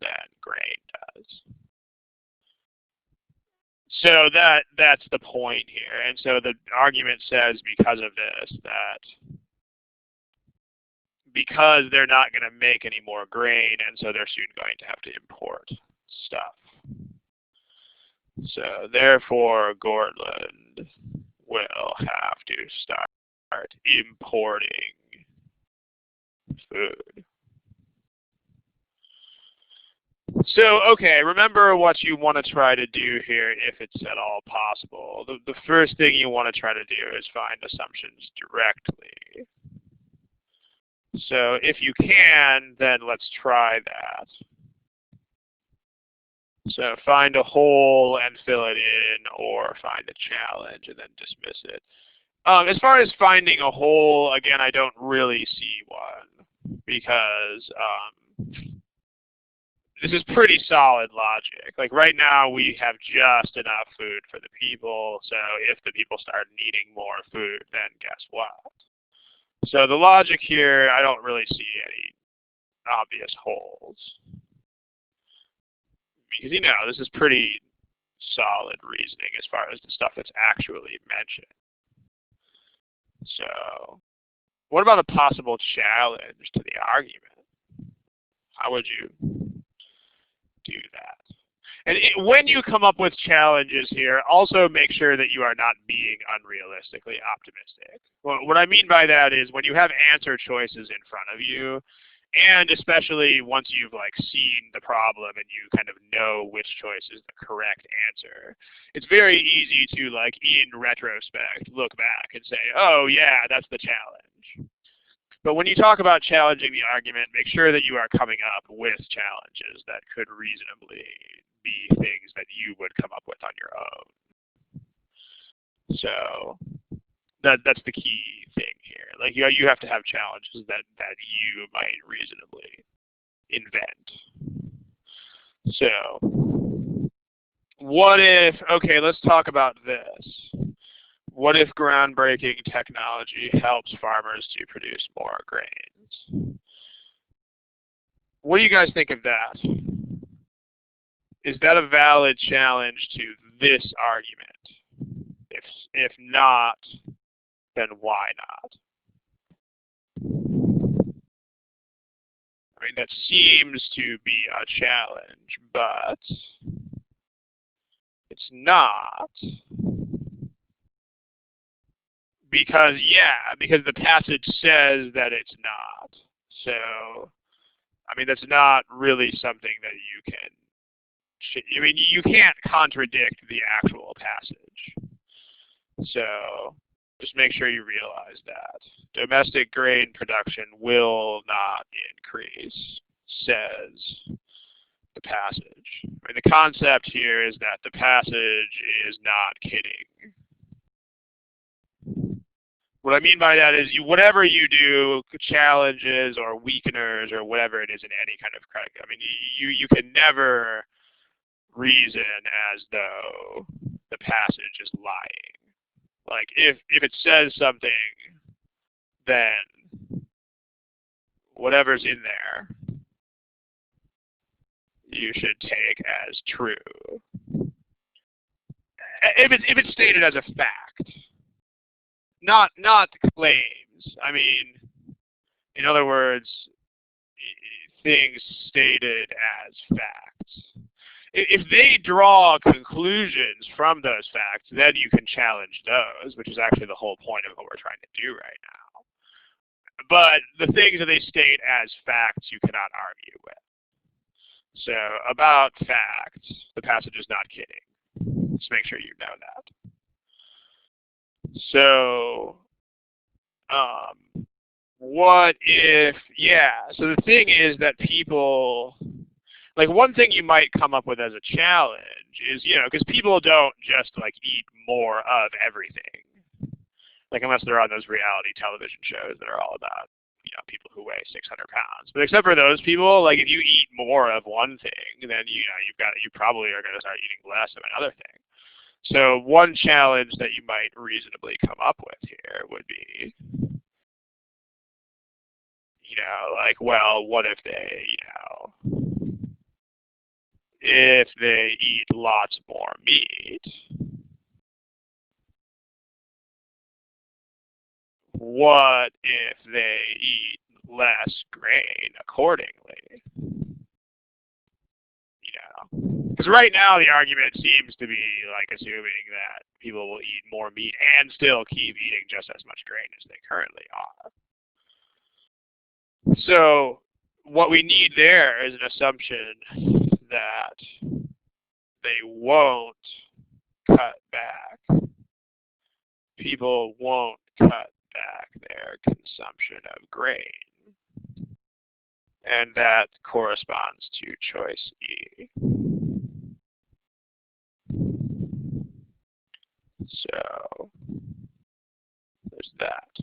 than grain does. So that's the point here. And so the argument says, because of this, that because they're not going to make any more grain, and so they're soon going to have to import stuff. So therefore, Gortland will have to start importing food. So, okay, remember what you want to try to do here if it's at all possible. The first thing you want to try to do is find assumptions directly. So if you can, then let's try that. So find a hole and fill it in, or find a challenge and then dismiss it. As far as finding a hole, again, I don't really see one, because this is pretty solid logic. Like, right now we have just enough food for the people, so if the people start needing more food, then guess what? So the logic here, I don't really see any obvious holes. Because, you know, this is pretty solid reasoning as far as the stuff that's actually mentioned. So what about a possible challenge to the argument? How would you do that? And when you come up with challenges here, also make sure that you are not being unrealistically optimistic. Well, what I mean by that is when you have answer choices in front of you, and especially once you've, like, seen the problem and you kind of know which choice is the correct answer, it's very easy to, like, in retrospect, look back and say, oh yeah, that's the challenge. But when you talk about challenging the argument, make sure that you are coming up with challenges that could reasonably be things that you would come up with on your own. So that's the key thing here. Like, you have to have challenges that you might reasonably invent. So what if, okay, let's talk about this. What if groundbreaking technology helps farmers to produce more grains? What do you guys think of that? Is that a valid challenge to this argument? If not, then why not? I mean, that seems to be a challenge, but it's not. Because the passage says that it's not. So, I mean, that's not really something that you can, I mean, you can't contradict the actual passage. So, just make sure you realize that. Domestic grain production will not increase, says the passage. I mean, the concept here is that the passage is not kidding. What I mean by that is whatever you do, challenges or weakeners or whatever it is in any kind of credit, I mean, you can never reason as though the passage is lying. Like, if it says something, then whatever's in there, you should take as true. If it's stated as a fact, not claims. I mean, in other words, things stated as facts. If they draw conclusions from those facts, then you can challenge those, which is actually the whole point of what we're trying to do right now. But the things that they state as facts, you cannot argue with. So about facts, the passage is not kidding. Just make sure you know that. So, what if, so the thing is that people, like, one thing you might come up with as a challenge is, because people don't just, like, eat more of everything. Like, unless they're on those reality television shows that are all about people who weigh 600 pounds. But except for those people, like if you eat more of one thing, then you probably are going to start eating less of another thing. So one challenge that you might reasonably come up with here would be, like, well, what if they, if they eat lots more meat, what if they eat less grain accordingly? Because right now the argument seems to be like assuming that people will eat more meat and still keep eating just as much grain as they currently are. So what we need there is an assumption that they won't cut back. People won't cut back their consumption of grain. And that corresponds to choice E. So there's that.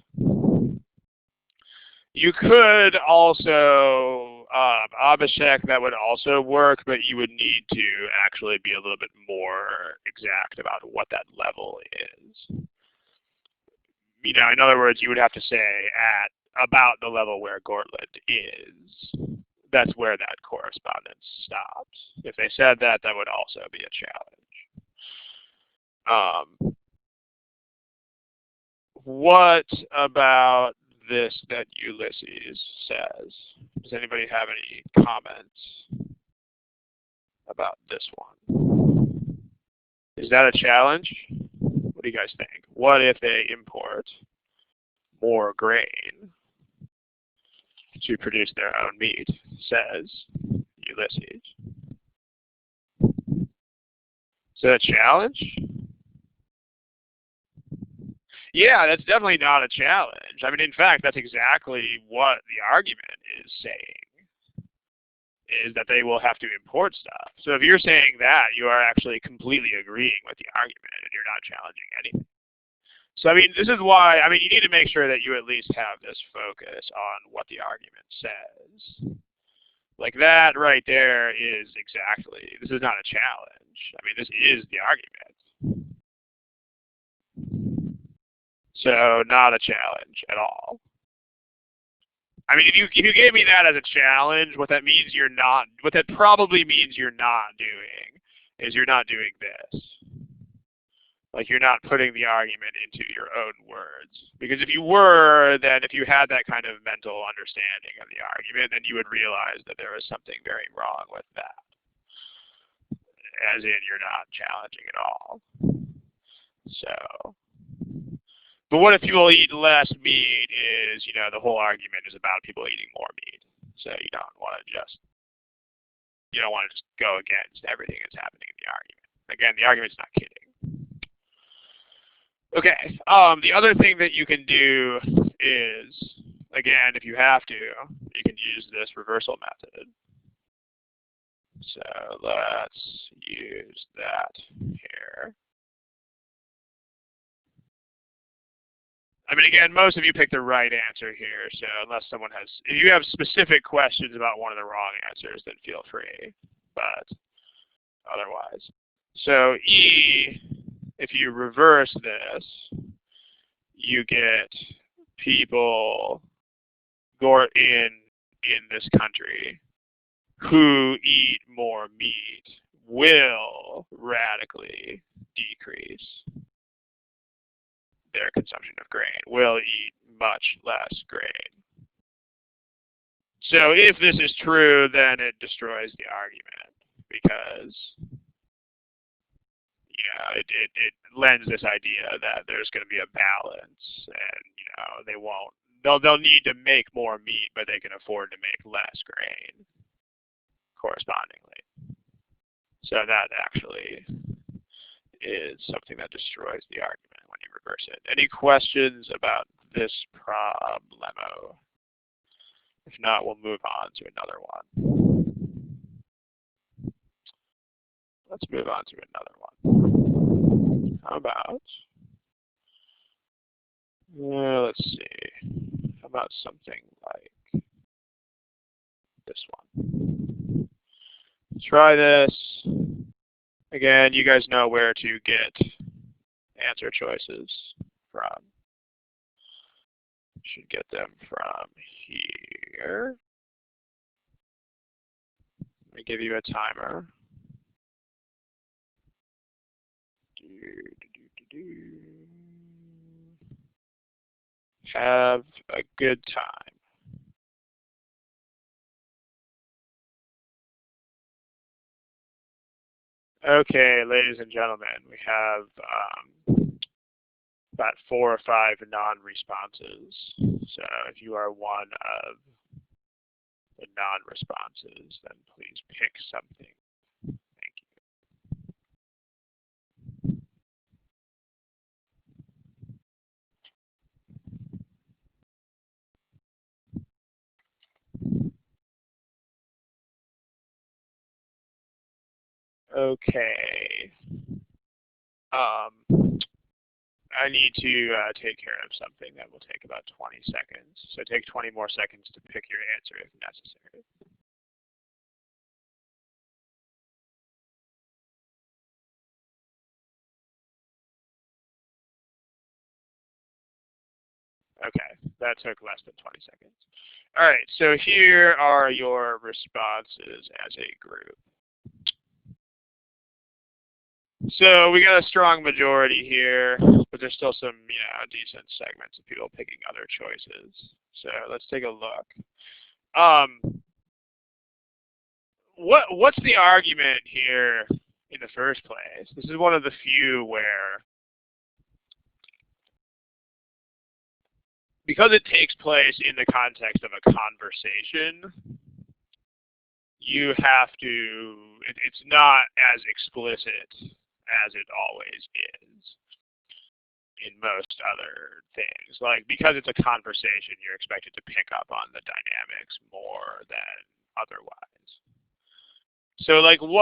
You could also, Abhishek, that would also work, but you would need to actually be a little bit more exact about what that level is. In other words, you would have to say at about the level where Gortland is. That's where that correspondence stops. If they said that, that would also be a challenge. What about this that Ulysses says? Does anybody have any comments about this one? Is that a challenge? What do you guys think? What if they import more grain to produce their own meat, says Ulysses? Is that a challenge? Yeah, that's definitely not a challenge. I mean, in fact, that's exactly what the argument is saying, is that they will have to import stuff. So if you're saying that, you are actually completely agreeing with the argument and you're not challenging anything. So, I mean, this is why, you need to make sure that you at least have this focus on what the argument says. Like that right there is exactly, this is not a challenge. This is the argument. So not a challenge at all. If you gave me that as a challenge, what that probably means you're not doing is you're not doing this. Like you're not putting the argument into your own words. Because if you were, then if you had that kind of mental understanding of the argument, then you would realize that there was something very wrong with that. As in, you're not challenging at all. So, but what if people eat less meat is, the whole argument is about people eating more meat. So you don't want to just go against everything that's happening in the argument. Again, the argument's not kidding. Okay, the other thing that you can do is, again, if you have to, you can use this reversal method. So let's use that here. Again, most of you picked the right answer here, so unless someone has, if you have specific questions about one of the wrong answers, then feel free, but otherwise. So E, if you reverse this, you get people in this country who eat more meat will radically decrease their consumption of grain, will eat much less grain. So if this is true, then it destroys the argument because it lends this idea that there's going to be a balance, and they'll need to make more meat, but they can afford to make less grain correspondingly. So that actually is something that destroys the argument when you reverse it. Any questions about this problemo? If not, we'll move on to another one. Let's move on to another one. How about, let's see. How about something like this one? Try this. Again, you guys know where to get answer choices from. You should get them from here. Let me give you a timer. Have a good time. Okay, ladies and gentlemen, we have about 4 or 5 non-responses. So if you are one of the non-responses, then please pick something. Thank you. Okay. I need to take care of something that will take about 20 seconds. So take 20 more seconds to pick your answer if necessary. Okay, that took less than 20 seconds. All right, so here are your responses as a group. So we got a strong majority here, but there's still some, decent segments of people picking other choices. So let's take a look. What's the argument here in the first place? This is one of the few where, because it takes place in the context of a conversation, you have to, it's not as explicit as it always is in most other things. Like, because it's a conversation, you're expected to pick up on the dynamics more than otherwise. So, like, we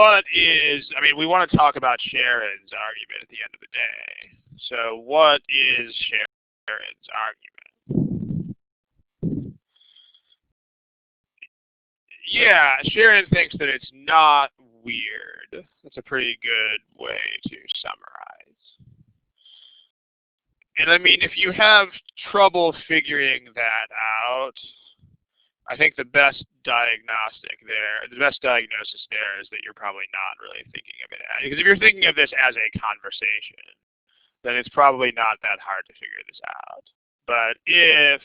want to talk about Sharon's argument at the end of the day. So what is Sharon's argument? Yeah, Sharon thinks that it's not weird. That's a pretty good way to summarize. And I mean, if you have trouble figuring that out, I think the best diagnosis there is that you're probably not really thinking of it as, because if you're thinking of this as a conversation, then it's probably not that hard to figure this out. But if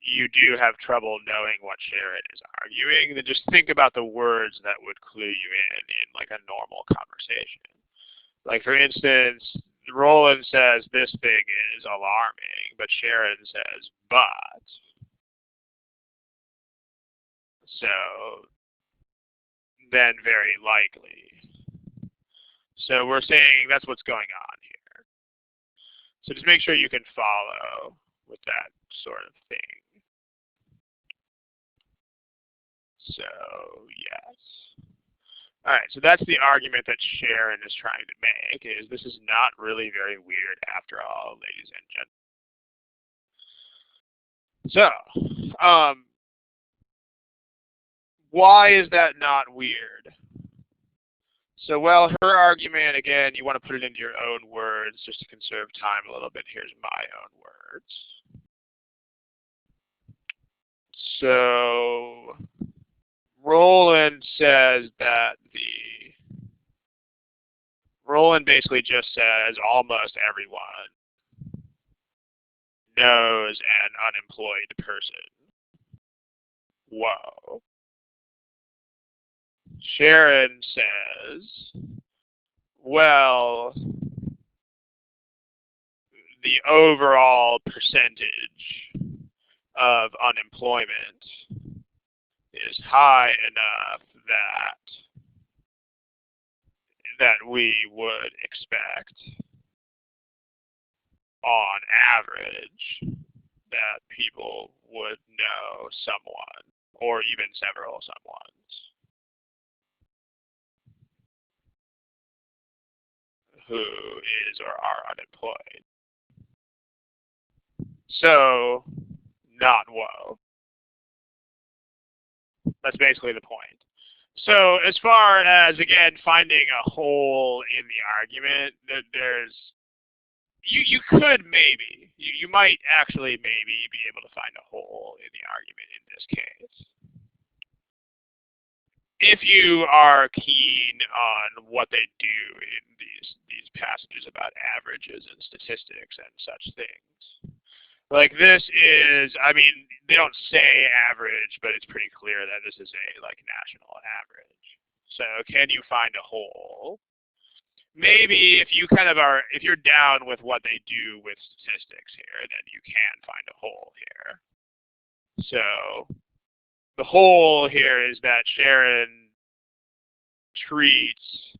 you do have trouble knowing what Sharon is arguing, then just think about the words that would clue you in like a normal conversation. Like, for instance, Roland says this thing is alarming, but Sharon says but. So then very likely. So we're saying that's what's going on here. So just make sure you can follow with that sort of thing. So yes. All right, so that's the argument that Sharon is trying to make, is this is not really very weird after all, ladies and gentlemen. So, why is that not weird? So, well, her argument, again, you want to put it into your own words just to conserve time a little bit. Here's my own words. So, Roland basically just says almost everyone knows an unemployed person. Whoa. Sharon says, well, the overall percentage of unemployment is high enough that we would expect on average that people would know someone or even several someones who is or are unemployed. So, not whoa. That's basically the point. So as far as, again, finding a hole in the argument, there's, you could maybe, you might actually maybe be able to find a hole in the argument in this case. If you are keen on what they do in these passages about averages and statistics and such things. Like this is, I mean, they don't say average, but it's pretty clear that this is a national average. So can you find a hole? Maybe if you if you're down with what they do with statistics here, then you can find a hole here. So the hole here is that Sharon treats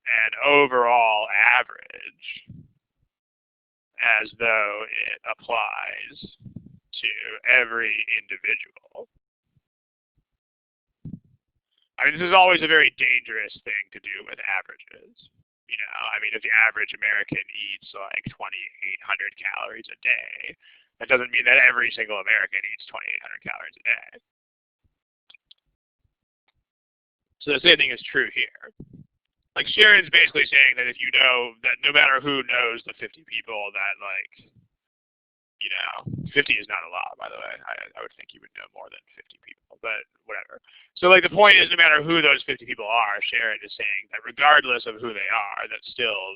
an overall average as though it applies to every individual. I mean, this is always a very dangerous thing to do with averages. You know, I mean, if the average American eats like 2,800 calories a day, that doesn't mean that every single American eats 2,800 calories a day. So the same thing is true here. Like Sharon's basically saying that if you know that no matter who knows the 50 people that 50 is not a lot, by the way. I would think you would know more than 50 people, but whatever. So the point is, no matter who those 50 people are, Sharon is saying that regardless of who they are, that still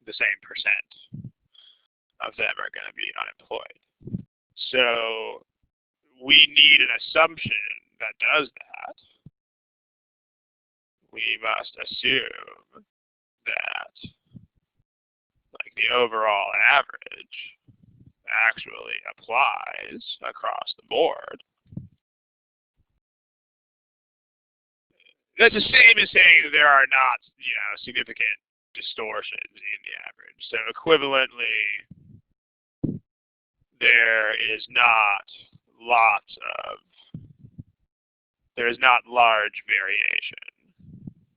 the same percent of them are going to be unemployed. So we need an assumption that does that. We must assume that the overall average actually applies across the board. That's the same as saying that there are not, significant distortions in the average. So equivalently, there is not large variation.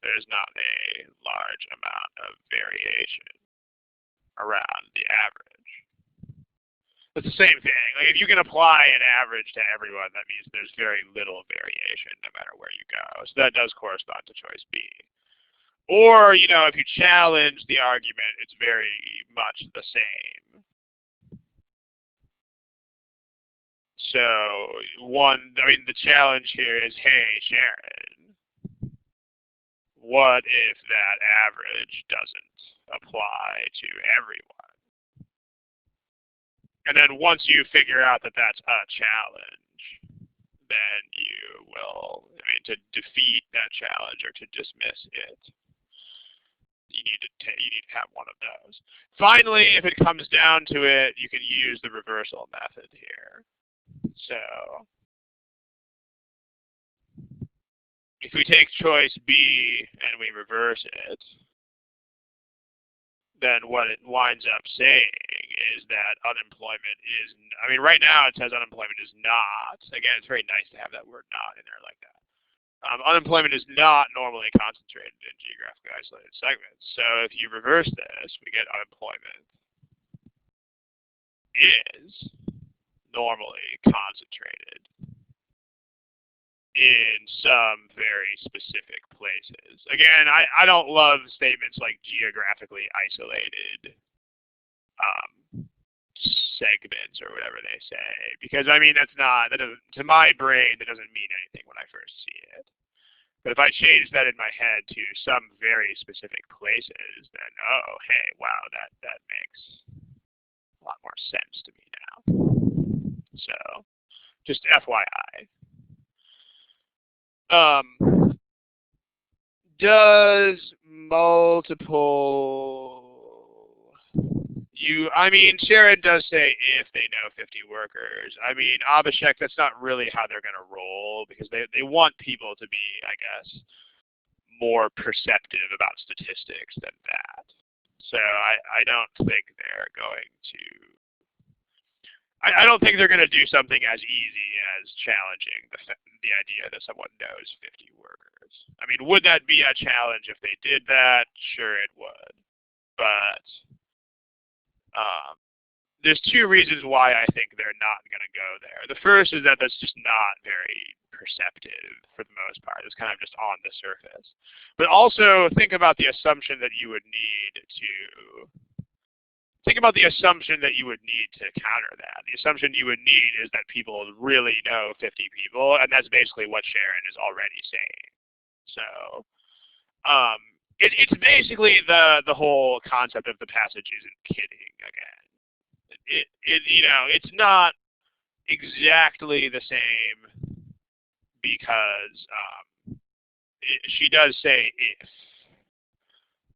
There's not a large amount of variation around the average. It's the same thing. If you can apply an average to everyone, that means there's very little variation no matter where you go. So that does correspond to choice B. Or, if you challenge the argument, it's very much the same. So the challenge here is, hey, Sharon, what if that average doesn't apply to everyone? And then once you figure out that that's a challenge, then you will, to defeat that challenge or to dismiss it, you need to have one of those. Finally, if it comes down to it, you can use the reversal method here. So if we take choice B and we reverse it, then what it winds up saying is that unemployment is, right now it says unemployment is not, again, it's very nice to have that word not in there like that. Unemployment is not normally concentrated in geographically isolated segments. So if you reverse this, we get unemployment is normally concentrated in some very specific places. Again, I don't love statements like geographically isolated segments or whatever they say, because to my brain, that doesn't mean anything when I first see it. But if I change that in my head to some very specific places, then hey, wow, that makes a lot more sense to me now. So, just FYI. Does multiple Sharon does say if they know 50 workers. Abhishek, that's not really how they're going to roll, because they want people to be, I guess, more perceptive about statistics than that. So I don't think they're going to. I don't think they're going to do something as easy as challenging the idea that someone knows 50 workers. Would that be a challenge if they did that? Sure, it would. But there's two reasons why I think they're not going to go there. The first is that that's just not very perceptive for the most part. It's kind of just on the surface. But also think about the assumption that you would need to counter that. The assumption you would need is that people really know 50 people, and that's basically what Sharon is already saying. So it's basically the whole concept of the passage isn't kidding again. It's not exactly the same because she does say if.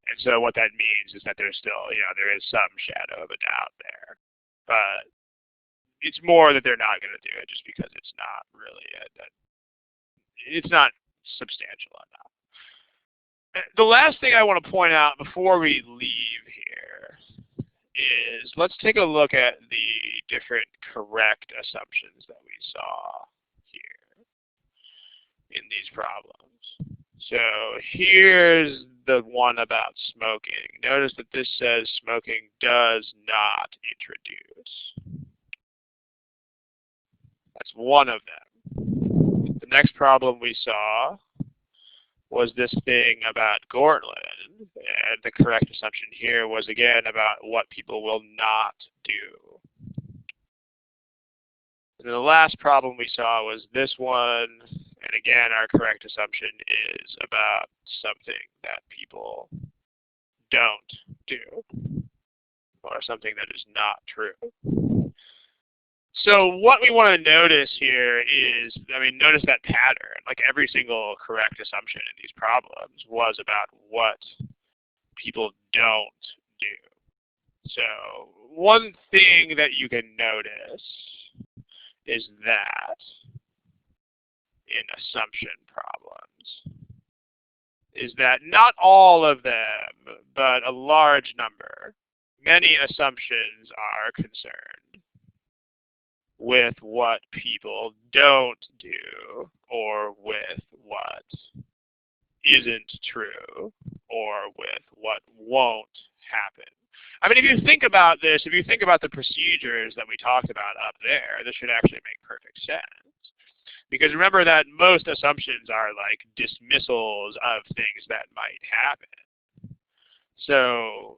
And so what that means is that there's still, there is some shadow of a doubt there. But it's more that they're not going to do it just because it's not really, it's not substantial enough. The last thing I want to point out before we leave here is let's take a look at the different correct assumptions that we saw here in these problems. So here's the one about smoking. Notice that this says smoking does not introduce. That's one of them. The next problem we saw was this thing about Gortland, and the correct assumption here was again about what people will not do. And the last problem we saw was this one, and again our correct assumption is about something that people don't do, or something that is not true. So what we want to notice here is, notice that pattern. Like every single correct assumption in these problems was about what people don't do. So one thing that you can notice is that in assumption problems is that not all of them, but a large number, many assumptions are concerned with what people don't do, or with what isn't true, or with what won't happen. If you think about this, if you think about the procedures that we talked about up there, this should actually make perfect sense. Because remember that most assumptions are like dismissals of things that might happen. So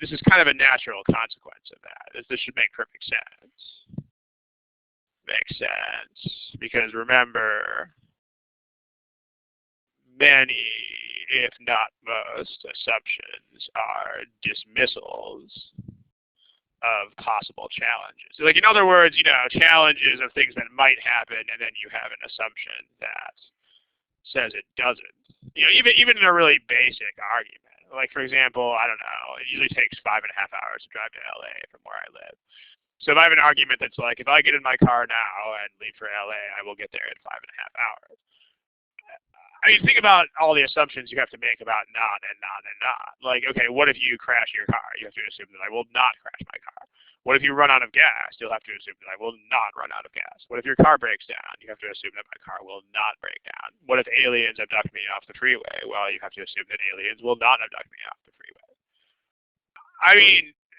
this is kind of a natural consequence of that. This should make perfect sense. Makes sense. Because remember, many, if not most, assumptions are dismissals of possible challenges. So, like, in other words, challenges of things that might happen, and then you have an assumption that says it doesn't. Even in a really basic argument. Like, for example, I don't know, it usually takes 5.5 hours to drive to LA from where I live. So if I have an argument that's like, if I get in my car now and leave for LA, I will get there in 5.5 hours. Think about all the assumptions you have to make about not and not and not. Like, okay, what if you crash your car? You have to assume that I will not crash my car. What if you run out of gas? You'll have to assume that I will not run out of gas. What if your car breaks down? You have to assume that my car will not break down. What if aliens abduct me off the freeway? Well, you have to assume that aliens will not abduct me off the freeway.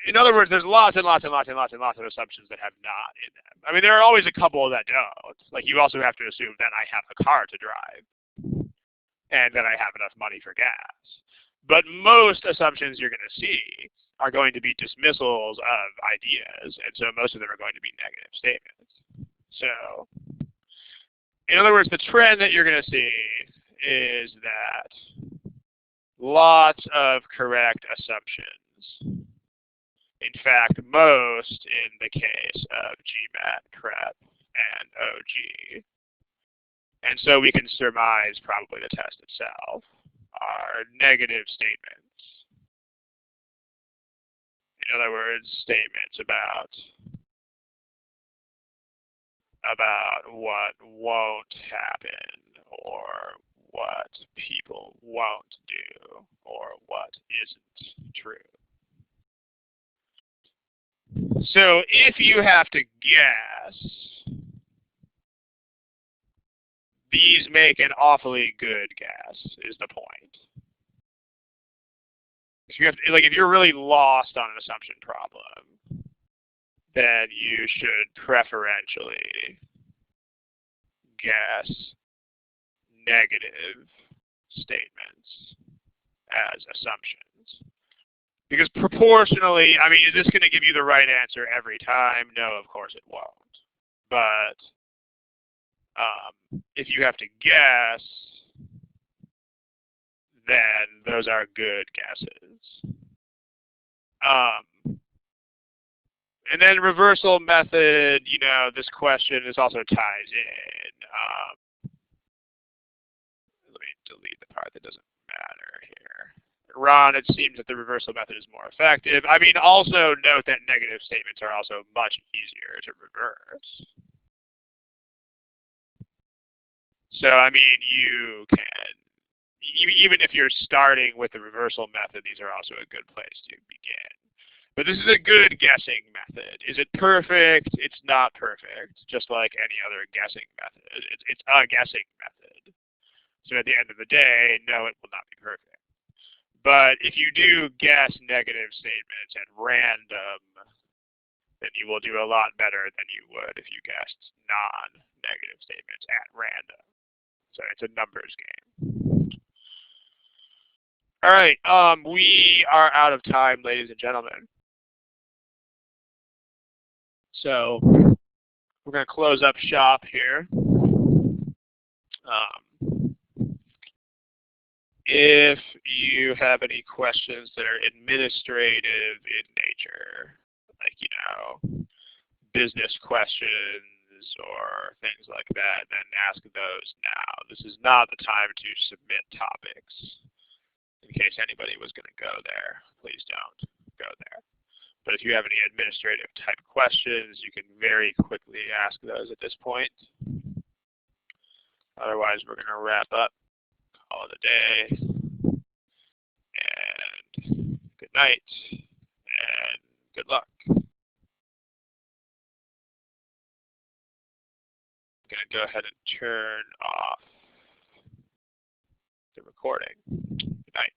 In other words, there's lots and lots and lots and lots and lots of assumptions that have not in them. There are always a couple that don't. Like, you also have to assume that I have a car to drive and that I have enough money for gas. But most assumptions you're going to see are going to be dismissals of ideas, and so most of them are going to be negative statements. So, in other words, the trend that you're going to see is that lots of correct assumptions. In fact, most in the case of GMAT, CREP, and OG. And so we can surmise probably the test itself are negative statements. In other words, statements about what won't happen, or what people won't do, or what isn't true. So if you have to guess, these make an awfully good guess, is the point. So you have to, if you're really lost on an assumption problem, then you should preferentially guess negative statements as assumptions. Because proportionally, I mean, is this going to give you the right answer every time? No, of course it won't. But if you have to guess, then those are good guesses. And then reversal method, you know, this question is also ties in. Let me delete the part that doesn't matter here. Ron, it seems that the reversal method is more effective. I mean, also note that negative statements are also much easier to reverse. So, I mean, you can, even if you're starting with the reversal method, these are also a good place to begin. But this is a good guessing method. Is it perfect? It's not perfect, just like any other guessing method. It's a guessing method. So at the end of the day, no, it will not be perfect. But if you do guess negative statements at random, then you will do a lot better than you would if you guessed non-negative statements at random. So it's a numbers game. All right, we are out of time, ladies and gentlemen. So we're going to close up shop here. If you have any questions that are administrative in nature, like, you know, business questions or things like that, then ask those now. This is not the time to submit topics. In case anybody was going to go there, please don't go there. But if you have any administrative type questions, you can very quickly ask those at this point. Otherwise, we're going to wrap up, call it a day, and good night, and good luck. I'm going to go ahead and turn off the recording. Good night.